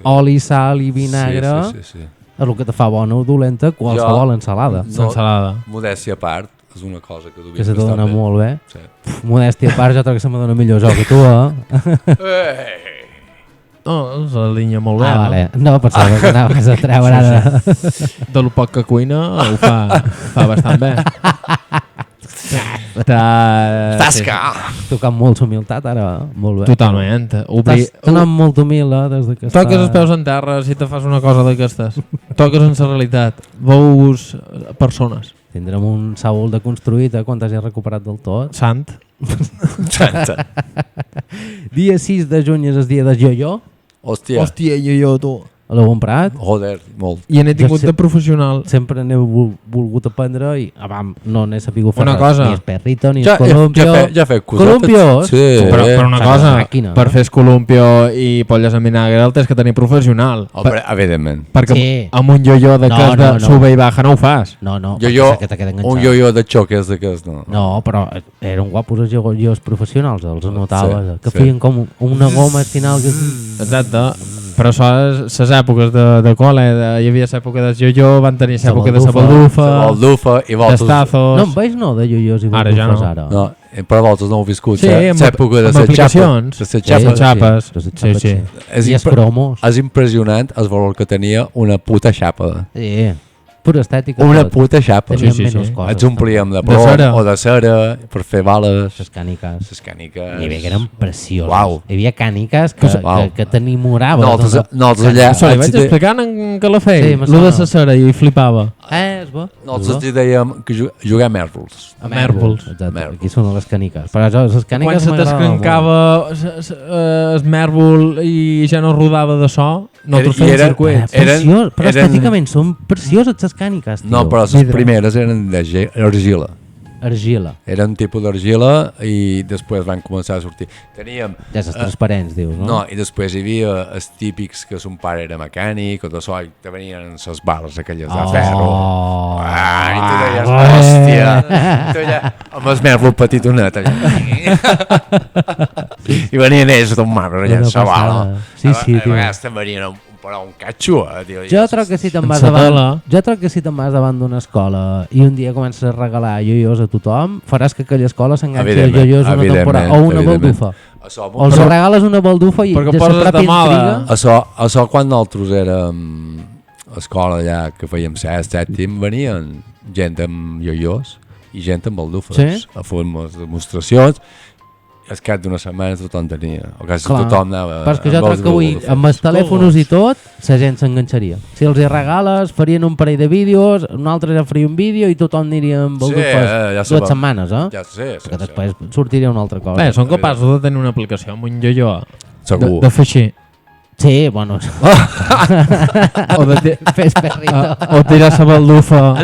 oli, sal i vinagre és el que te fa bona o dolenta qualsevol ensalada. Modèstia a part, és una cosa que se te dona molt bé. Modèstia a part, jo trobo que se me dona millor jo que tu, No, s'alinea molt bé. Vale. No, pensava que anaves a treure ara. De lo poc que cuina ho fa bastant bé. Tasca! Tocant molt humilitat ara, molt bé. Totalment. T'has anat molt humil, des que toques els peus en terra si te fas una cosa d'aquestes. Toques en la realitat. Veus persones. Tindrem un Saúl de construït quan t'hagi recuperat del tot. Sant. Dia 6 de juny és el dia de yo-yo. Hòstia, yo-yo, tu. A l'heu emprat? Joder, molt. I n'he tingut de professional. Sempre n'he volgut aprendre i no n'he sapigut fer res. Ni el perrito, ni el columpio. Ja he fet columpios? Sí. Però una cosa, per fer columpio i polles en vinagre el tens que tenir professional. Evidentment. Perquè amb un yo-yo de sube i baja no ho fas. No, un yo-yo de xoques d'aquest no. No, però eren guapos els yo-yos professionals, els notaves, que feien com una goma al final. Exacte. Però això és les èpoques de col·le, hi havia l'època del yo-yo, van tenir l'època de la baldufa, d'estazos... No em veig de yo-yos i baldufes ara. No, però vosaltres no heu viscut l'època de les xapes. I els cromos. És impressionant el valor que tenia una puta xapa. Sí. Pura estètica. Una puta xapa. Ens omplíem de plom o de cera per fer bales. Les càniques. Hi havia que eren precioses. Hi havia càniques que t'enimoraven. Nosaltres allà... Li vaig explicant en Calafell, lo de la cera i flipava. És bo. Nosaltres hi dèiem que juguem mèrbols. A Mèrbols. Exacte, Mèrbols. aquí són les caniques. Però això, les Quan caniques se t'escancava el mèrbol i ja no rodava de so, nosaltres fèiem circuits. eren- Però eren- estèticament són precioses les càniques, tio. No, però les primeres eren d'argila. Argila. Era un tipus d'argila i després van començar a sortir. Teníem... Ja és transparents, dius, no? No, i després hi havia els típics que son pare era mecànic o de so, i te venien les bales aquelles de ferro. I tu deies, hòstia! Tu allà, amb el merlo petitonet allà. I venien ells d'un marbre allà, Una sa bala. passada. Sí, sí, A tio. vegades també venien un catxo, tio. Jo troc que si te'n vas Sense davant, tela. jo troc que si te'n vas davant d'una escola i un dia comences a regalar ioios a tothom, faràs que aquella escola s'enganxi de ioios una temporada o una baldufa. O els regales una baldufa i Perquè ja poses la de moda. Això quan nosaltres érem a escola allà que fèiem sèptim, venien gent amb ioios i gent amb baldufes Sí? a fer unes demostracions. Al cap d'una setmana tothom tenia, o quasi Clar. tothom anava. Però és que jo troc que avui, amb els telèfons i tot, la gent s'enganxaria. Si els hi regales, farien un parell de vídeos, un altre ja faria un vídeo i tothom aniria amb Sí, baldufes ja 2 setmanes, eh? Ja sé, Perquè després sortiria una altra cosa. Bé, són capaços de tenir una aplicació amb un yo-yo Segur. de fer així. Sí, bueno, O de fes perrito. o tirar la baldufa.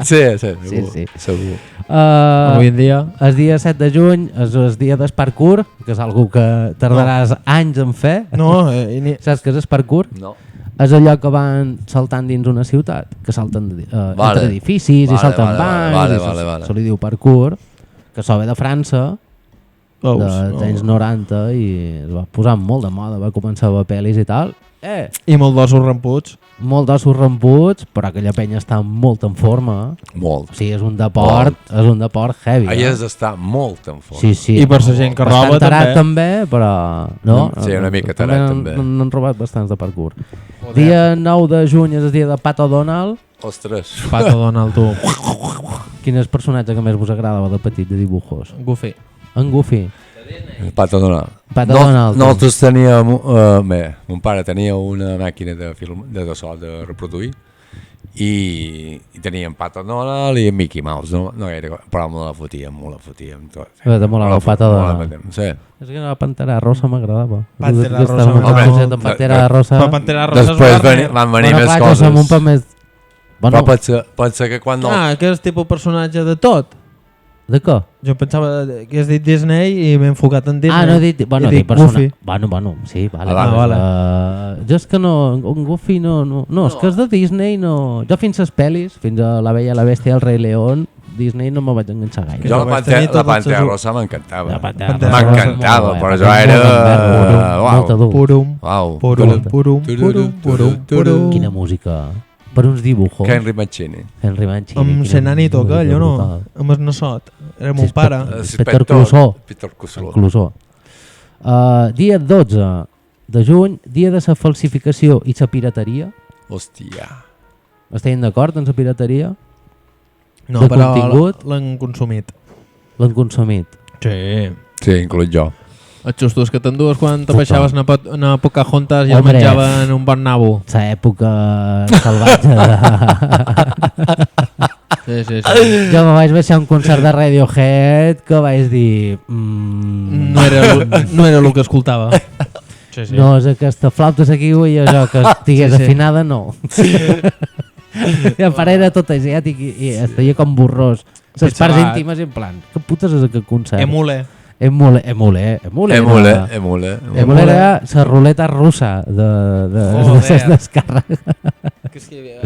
Sí, segur. Sí. Segur. Avui en dia. El dia 7 de juny és el dia del parkour, que és algo que tardaràs anys en fer. No, Saps què és el parkour? No. És allò que van saltant dins una ciutat, que salten Vale. entre edificis i Vale, salten vale, bancs, vale, i vale. se li diu parkour, que s'ho ve de França, dels anys 90, i es va posar molt de moda, va començar a veure pel·lis i tal. I molt d'ossos ramputs. Molt d'ossos ramputs, però aquella penya està molt en forma. Molt. O sigui, és un deport heavy. Allà has d'estar molt en forma. Sí, sí. I per la gent que roba bastant tarat també. també, però... No? Sí, una mica tarat també. N'han robat bastants de parkour. Dia 9 de juny és el dia de Pato Donald. Ostres. Pato Donald, tu. Quin és el personatge que més vos agradava de petit de dibujos? Goofy. En Goofy. Pato Donald. Pato Donald. Nosaltres teníem... mon pare tenia una màquina de film de so de reproduir i teníem Pato Donald i Mickey Mouse, no era, però me la fotíem tot. Te molava el Pato Donald. Sí. És que la Pantera Rosa m'agradava. Pantera Aquesta Rosa m'agradava. m'agradava. Pantera Rosa... Però Pantera Rosa Després és Warner. van venir Bueno, més clar, jo som un coses. poc més... Bueno, Però pensa que quan no... Ah, que és tipus personatge de tot. de què? Jo pensava que has dit Disney i m'he enfocat en Disney. Ah, no he dit... Bueno, he he dit dit Goofy. Bueno, sí, vale. Ah, vale. Jo és que no... Un Goofy no, és que és de Disney no... Jo fins a les pel·lis, fins a La Bella, la Bèstia i el Rei León, Disney no me vaig enganxar gaire. Jo vaig tenir la tots Pantera els- Rosa m'encantava. La Pantera Rosa M'encantava, molt però bé, jo era... molt dur. Purum, Uau. purum, purum, purum, purum, purum. Quina música. Per uns dibujos. Henry Mancini. Henry Mancini. Amb quina Senanito música aquell, o no? brutal. Amb el nassot. Era Sí, mon pare. Peter Clusó. Peter Clusó. Clusó. Dia 12 de juny, dia de la falsificació i la pirateria. Hòstia. Estem d'acord amb la pirateria? No, de però contingut? l'han consumit. L'han consumit. Sí. Sí, inclús jo. Els xustos que t'endues quan te Total. baixaves a Pocahontas i es Hombre. menjaven un bon nabo. La època salvatge de... Sí. Jo me vaig baixar un concert de Radiohead que vaig dir... No era el que escoltava. Sí. No és aquesta flauta aquí i allò que estigués Sí. afinada, no. I el pare era tot asiàtic i estaria com borrós. Les parts Pitxagat. íntimes en plan, que putes és aquest concert? Emule. Emule era la ruleta russa de Joder. descàrregues. Que és que hi havia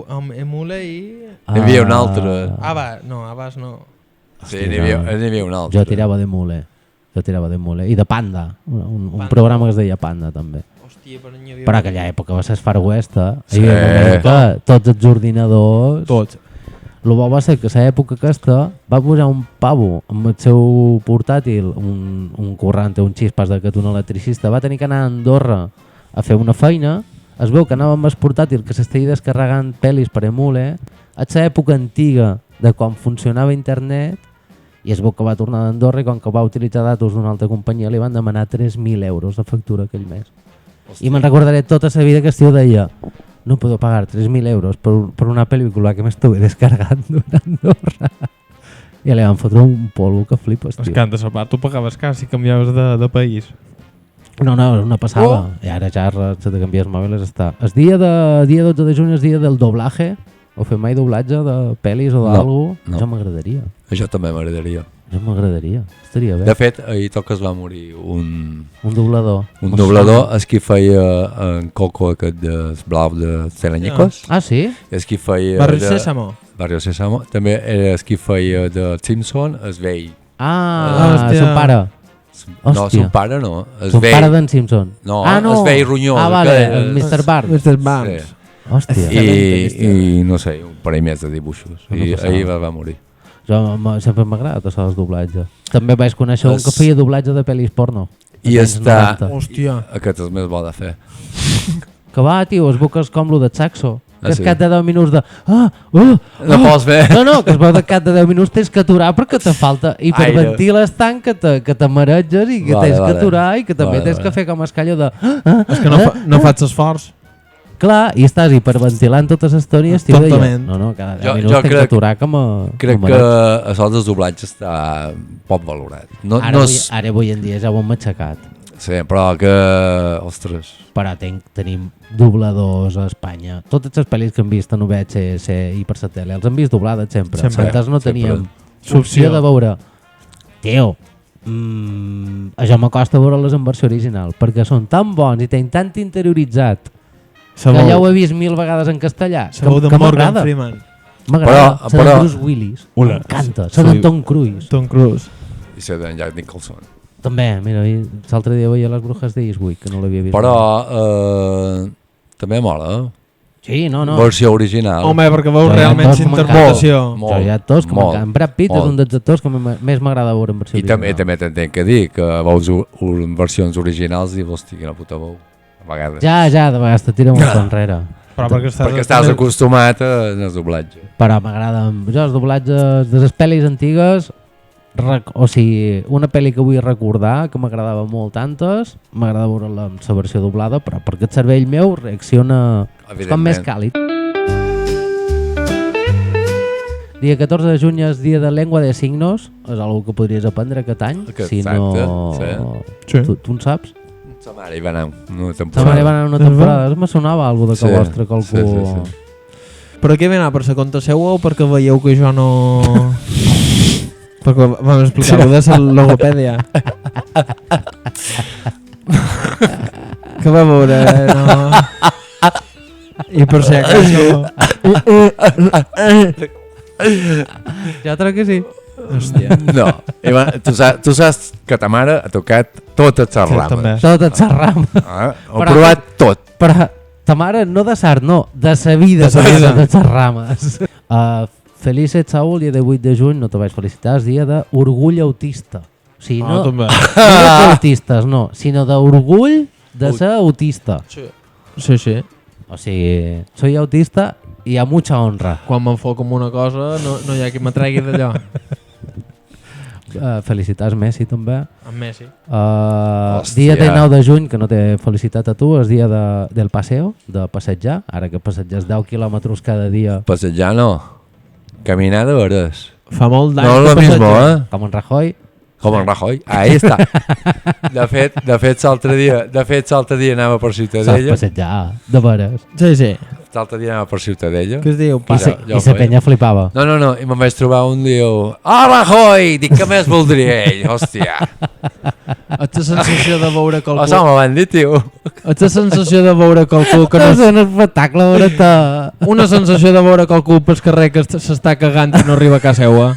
amb Emule i... N'hi havia un altre. Abas no. Sí, n'hi havia un altre. Jo tirava de mule. I de Panda. Un programa que es deia Panda també. Hòstia, però n'hi havia... Però aquella època va ser el Far West, Sí. hi havia un moment que tots els ordinadors... Tots. El bo va ser que a l'època aquesta va posar un pavo amb el seu portàtil, un corrante, un xispas de que un electricista, va tenir que anar a Andorra a fer una feina, es veu que anava amb el portàtil que s'estaria descarregant pel·lis per Emule, a l'època antiga de quan funcionava internet, i es veu que va tornar d'Andorra i com que va utilitzar datos d'una altra companyia li van demanar 3.000 euros de factura aquell mes. I me'n recordaré tota la vida que el tio deia no puedo pagar 3.000 euros por una pel·lícula que m'estuve descargando en Andorra. I li van fotre un polvo que flipes, tio. És que antes a part tu pagaves car si canviaves de país. No, és una passada. I ara ja se te canvies mòbils està. El dia 12 de juny és dia del doblaje. O fer mai doblatge de pel·lis o d'algú? No. Això m'agradaria. Això també m'agradaria. Això m'agradaria. Estaria bé. De fet, ahir toca es va morir un doblador. Un doblador és qui feia en Coco aquest blau de Teleñicos. Ah, sí? És qui feia... Barrio Sésamo. Barrio Sésamo. També és qui feia de Simpson, es vell. Son pare. No, son pare no. Son pare d'en Simpson. No, no. es vell ronyós. Ah, vale, el Mr. Barnes. Mr. Barnes. Sí. Hòstia. I no sé, un parell més de dibuixos. I ahir va morir. Sempre m'ha agradat això dels doblatges. També vaig conèixer un que feia doblatge de pel·lis porno. I està... Hòstia. Aquest és més bo de fer. Que va, tio, es buques com lo de Saxo. Que és sí. cap de 10 minuts de... No pots fer. No, que es veu de cap de 10 minuts tens que aturar perquè te falta hiperventiles tant que te mareges i que tens que aturar i que també tens que fer com escallo de... És que no faig esforç. Clar, i estàs hiperventilant totes les històries, tio. Totalment. No, cada 10 minuts tens que aturar com a... Crec que això dels doblatges està poc valorat. Ara avui en dia ja ho hem aixecat. Sí, però que... Ostres. Però tenim dobladors a Espanya. Totes les pel·lis que hem vist en VHS i per la tele els hem vist doblades sempre. Nosaltres no teníem opció de veure... Tio, això m'acosta veure-les en versió original perquè són tan bons i tenen tant interioritzat que ja ho he vist 1000 vegades en castellà. Que Morgan Freeman. M'agrada. Són Bruce Willis. M'encanta. Són en Tom Cruise. I ser d'en Jack Nicholson. També, mira, l'altre dia veia Les Brujas de Eastwick, que no l'havia vist. Però també mola, Sí, no. Versió original. Home, perquè veus realment l'interpretació. Jo hi ha actors que m'encanten. Brad Pitt és un dels actors que més m'agrada veure en versió original. I també t'entenc que dir que veus versions originals i hosti, quina puta veu. A vegades. Ja, de vegades te tira molt enrere. Perquè estàs acostumat al doblatge. Però m'agraden els doblatges de les pel·lis antigues. O sigui, una pel·li que vull recordar, que m'agradava molt tantes, m'agrada veure-la amb la versió doblada, però perquè el cervell meu reacciona com més càlid. Dia 14 de juny és dia de llengua de signos, és una que podries aprendre aquest any, si no... Sí. Tu en saps? Sa mare hi va anar una temporada. Sa mare hi va anar una temporada, me sonava alguna cosa de que vostre qualcú... Sí. Per què ve anar? Per la compte seua o perquè veieu que jo no... Perquè vam explicar-ho de la logopèdia. Que va veure, no? I per si acaso... Ja trobo que sí. Hòstia. No, tu saps que ta mare ha tocat totes les rames. Totes les rames. Ha provat tot. Però ta mare no de sart, no, de sa vida, de les rames. Felice Saúl, dia de 8 de juny, no te vaig felicitar, és dia d'orgull autista. O sigui, no d'autistes, no, sinó d'orgull de ser autista. Sí. O sigui, soy autista i a mucha honra. Quan m'enfoco en una cosa, no hi ha qui me tregui d'allò. Felicitats Messi també. En Messi. Dia de 9 de juny, que no t'he felicitat a tu, és dia del paseo, de passejar, ara que passeges 10 quilòmetres cada dia. Passejar no. Caminar de veres. Fa molt d'anys. No és lo mismo, Com en Rajoy. Com en Rajoy. Ahí està. De fet, l'altre dia anava per Ciutadella. Saps passejar, de veres. Sí. L'altre dia anava per Ciutadella. Què es diu? I la penya flipava. No, i me'n vaig trobar un dia... Rajoy! Dic, què més voldria ell? Hòstia. Ets la sensació de veure qualcú... Això m'ho van dir, tio. Ets la sensació de veure qualcú que no... És un espectacle, veure-te... Una sensació de veure qualcú pel carrer que s'està cagant i no arriba a casa seua.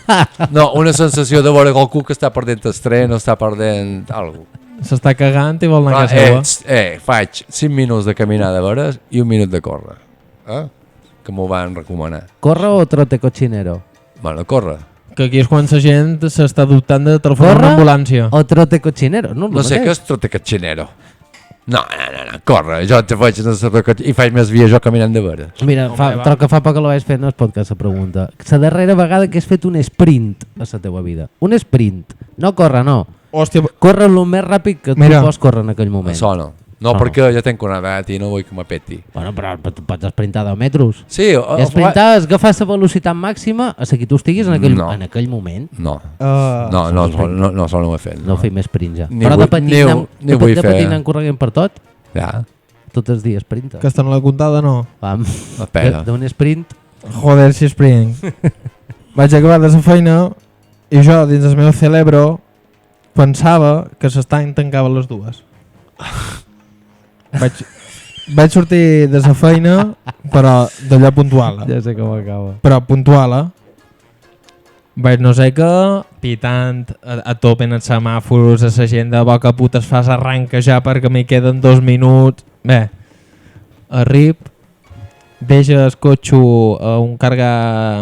No, una sensació de veure qualcú que està perdent el tren o està perdent alguna cosa. S'està cagant i vol anar a casa seua. Faig 5 minuts de caminar de veres i 1 minut de córrer. Que m'ho van recomanar. Corre o trote cochinero? Bueno, corre. Que aquí és quan la gent s'està dubtant de telefonar una ambulància. O trote cochinero? No sé què és trote cochinero. No, corre. Jo te faig i faig més via jo caminant de veres. Mira, troc que fa poc que la vaig fer, no es pot que se pregunta. La darrera vegada que has fet un sprint a la teva vida. Un sprint. No corre, no. Hòstia. Corre el més ràpid que tu pots córrer en aquell moment. Això no. No, perquè ja tenc una edat i no vull que m'apeti. Bueno, però tu pots esprintar 10 metres. Sí. I esprintar és agafar la velocitat màxima a la que tu estiguis en aquell moment. No. No ho he fet. No fem esprints ja. Ni Però de vull fer. petit anant corregent per tot, Ja. tots els dies esprinta. Aquesta no l'ha contada, no? Vam, Espera. d'un sprint. Joder, si sprint. Vaig acabar de la feina i jo, dins el meu cerebro, pensava que l'estany tancava les 2. Vaig sortir de la feina, però d'allò puntual. Ja sé com acaba. Però puntual. Vaig no sé què, pitant a tope en els semàfors, a la gent de boca puta es fas arranca ja perquè m'hi queden 2 minuts. Bé, arrib, deixa el cotxe a un carga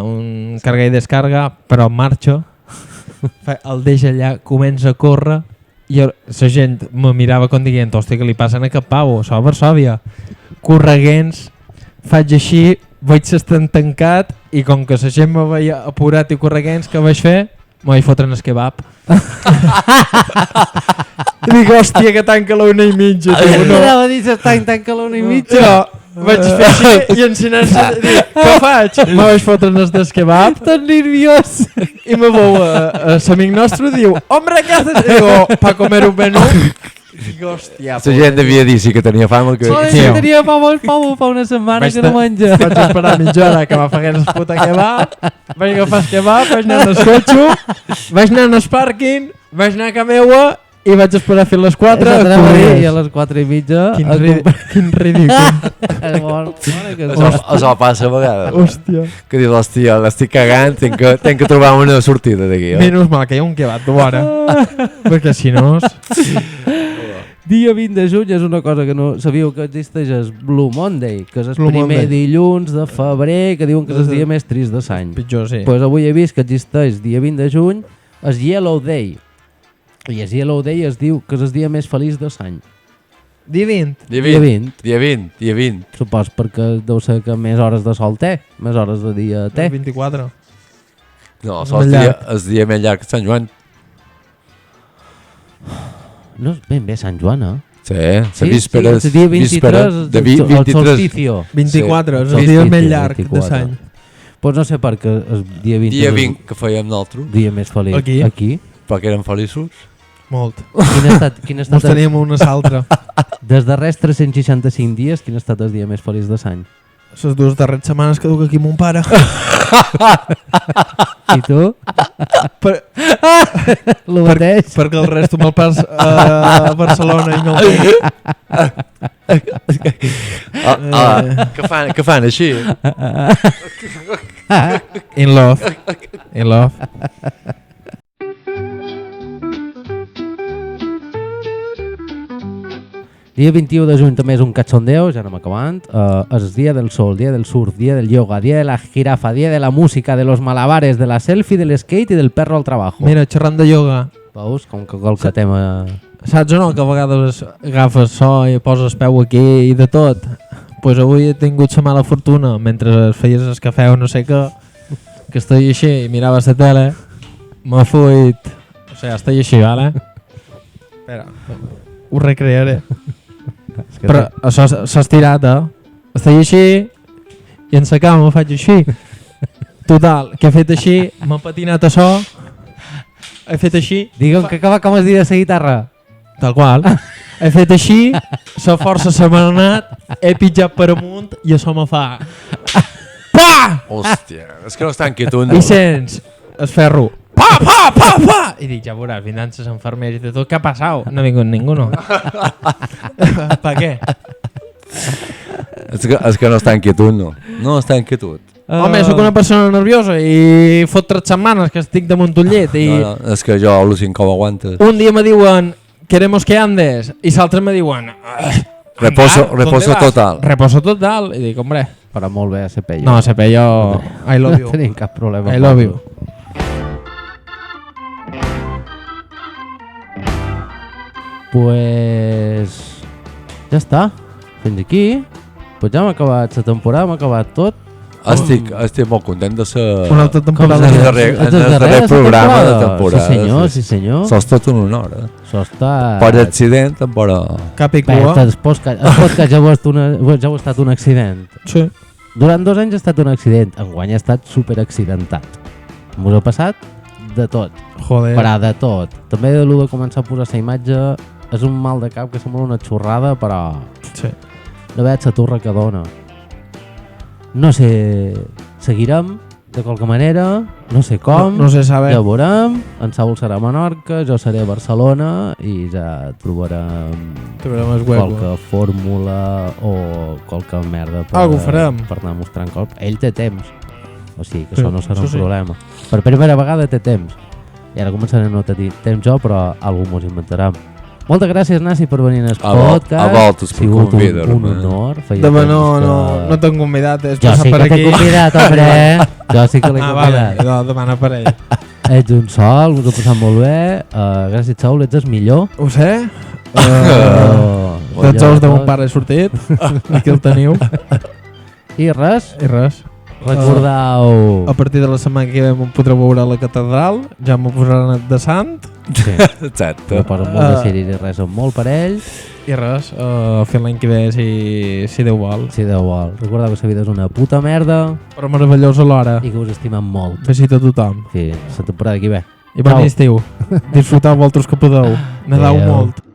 i descarga, però en marxa, el deixa allà, comença a córrer, i la gent me mirava com dient, hòstia, que li passen a aquest pavo, això a Varsòvia. Correguents, faig així, vaig estar tancat i com que la gent me veia apurat i correguents, què vaig fer? Me vaig fotre en el kebab. I dic, hòstia, que tanca la 1:30. No anava a dir s'estany tanca la 1:30. Jo vaig fer així i ensinant-se, dic, què faig? Me vaig fotre en el kebab. Tan nerviós. I me veu a l'amic nostre i diu, hombre, què haces? I digo, pa comer un menú. Dic, hòstia. La gent devia dir sí que tenia fam. Sí, tenia pavo el pavo fa una setmana que no menja. Vaig esperar mitja hora que m'afagués el puta kebab, vaig agafar el kebab, vaig anar al cotxe, vaig anar al pàrquing, vaig anar a casa meua i vaig esperar a fer les 4 i a les 4:30 quin ridícul. Això passa a vegades. Hòstia. Que dius, hòstia, l'estic cagant, tenc que trobar una sortida d'aquí. Menys mal que hi ha un kebab d'hora, perquè si no... Dia 20 de juny és una cosa que no sabíeu que existeix, és Blue Monday, que és el Blue primer Monday. dilluns de febrer, que diuen que és el dia més trist de l'any. Pitjor, sí. Pues avui he vist que existeix dia 20 de juny, és Yellow Day. I el Yellow Day es diu que és el dia més feliç de l'any. Dia 20. Dia 20. Supos perquè deu ser que més hores de sol té, més hores de dia té. 24. No, és el dia més llarg de Sant Joan. No és ben bé Sant Joan, eh? Sí, la víspera és el dia 23, el solsticio. 24, és el dia més llarg de l'any. Pues no sé per què el dia 20. Dia 20 que fèiem nosaltres. Dia més feliç. Aquí. Perquè érem feliços. Molt. Quin ha estat Ens teníem una altra. Dels darrers 365 dies, quin ha estat el dia més feliç de l'any? Les 2 darreres setmanes que duc aquí mon pare. I tu? Lo mateix? Perquè el resto me'l pas a Barcelona i no el tinc. Què fan així? In love. In love. Dia 21 de juny també és un cachondeo, ja no m'acabant. És el dia del sol, dia del surf, dia del yoga, dia de la jirafa, dia de la música, de los malabares, de la selfie, del skate i del perro al trabajo. Mira, xerrant de yoga. Veus? Com que qualque tema... Saps o no que a vegades agafes so i poses peu aquí i de tot? Pues avui he tingut la mala fortuna, mentre feies el cafè o no sé què, que estic així i mirava la tele, m'ha fuit... O sigui, estic així, vale? Espera, ho recrearé. Però això s'ha estirat, Estic així i en la cama faig així. Total, que he fet així, m'ha patinat això, he fet així... Digue'm que acaba com es diu la guitarra. Tal qual. He fet així, la força se m'ha anat, he pitjat per amunt i això me fa... Pa! Hòstia, és que no estan quietos. No? I sents el ferro. Pa, pa, pa, pa! I dic, ja veuràs, vindran les enfermeres i de tot, què ha passat? No ha vingut ningú, no? Per què? És que no estan quietos, no. No estan quietos. Home, sóc una persona nerviosa i fot 3 setmanes que estic damunt un llet i... No, és que jo al·lucin com aguantes. Un dia me diuen, queremos que andes, i l'altre me diuen... Reposo total. Reposo total. I dic, hombre... Però molt bé a Cepello. No, Cepello... I love you. No tenim cap problema. I love you. Pues... Ja està. Fins aquí. Pues ja hem acabat la temporada, hem acabat tot. Estic molt content de ser... Una altra temporada. En el darrer programa de temporada. Sí senyor. S'ha estat un honor, S'ha estat... Per accident, però... Cap i Bé, cua. el podcast ja ho ha estat un accident. Sí. Durant 2 anys ha estat un accident. Enguany ha estat superaccidentat. M'ho ha passat de tot. Joder. Però de tot. També de lo de començar a posar la imatge és un mal de cap que sembla una xorrada, però... Sí. No veig la torre que dona. No sé... Seguirem de qualque manera, no sé com, no sé saber. ja veurem. En Saúl serà a Menorca, jo seré a Barcelona i ja trobarem el huevo. qualque fórmula o qualque merda Algo farem. per anar mostrant cop. Ell té temps, o sigui que Sí, això no serà un sí. problema. Per primera vegada té temps. I ara començaré a no tenir temps jo, però algú mos inventarem. Moltes gràcies, Nasi, per venir al podcast. A voltes per Ha convidar-me. sigut un honor. Demà no t'han convidat, és Jo passar sí per que t'he aquí. convidat, hombre. Jo sí que l'he Vale, convidat. demana per ell. Ets un sol, us ho passat molt bé. Gràcies, Saúl, ets el millor. Ho sé. Oh, Tots els de mon pare he sortit. Aquí el teniu. I res, I res. recordeu... A partir de la setmana que ve m'ho podreu veure a la catedral. Ja m'ho posaran de sant. Sí, Exacte. no posen molt de sèrie i res, molt per ell. I res, fins l'any que ve, si Déu vol. Si Déu vol. Recordeu que la vida és una puta merda Però meravellós alhora. i que us estimem molt. Besito a tothom. Sí, la temporada que ve. I bon Ciao. estiu. Disfruteu vosaltres que podeu. Nedau Adéu. molt.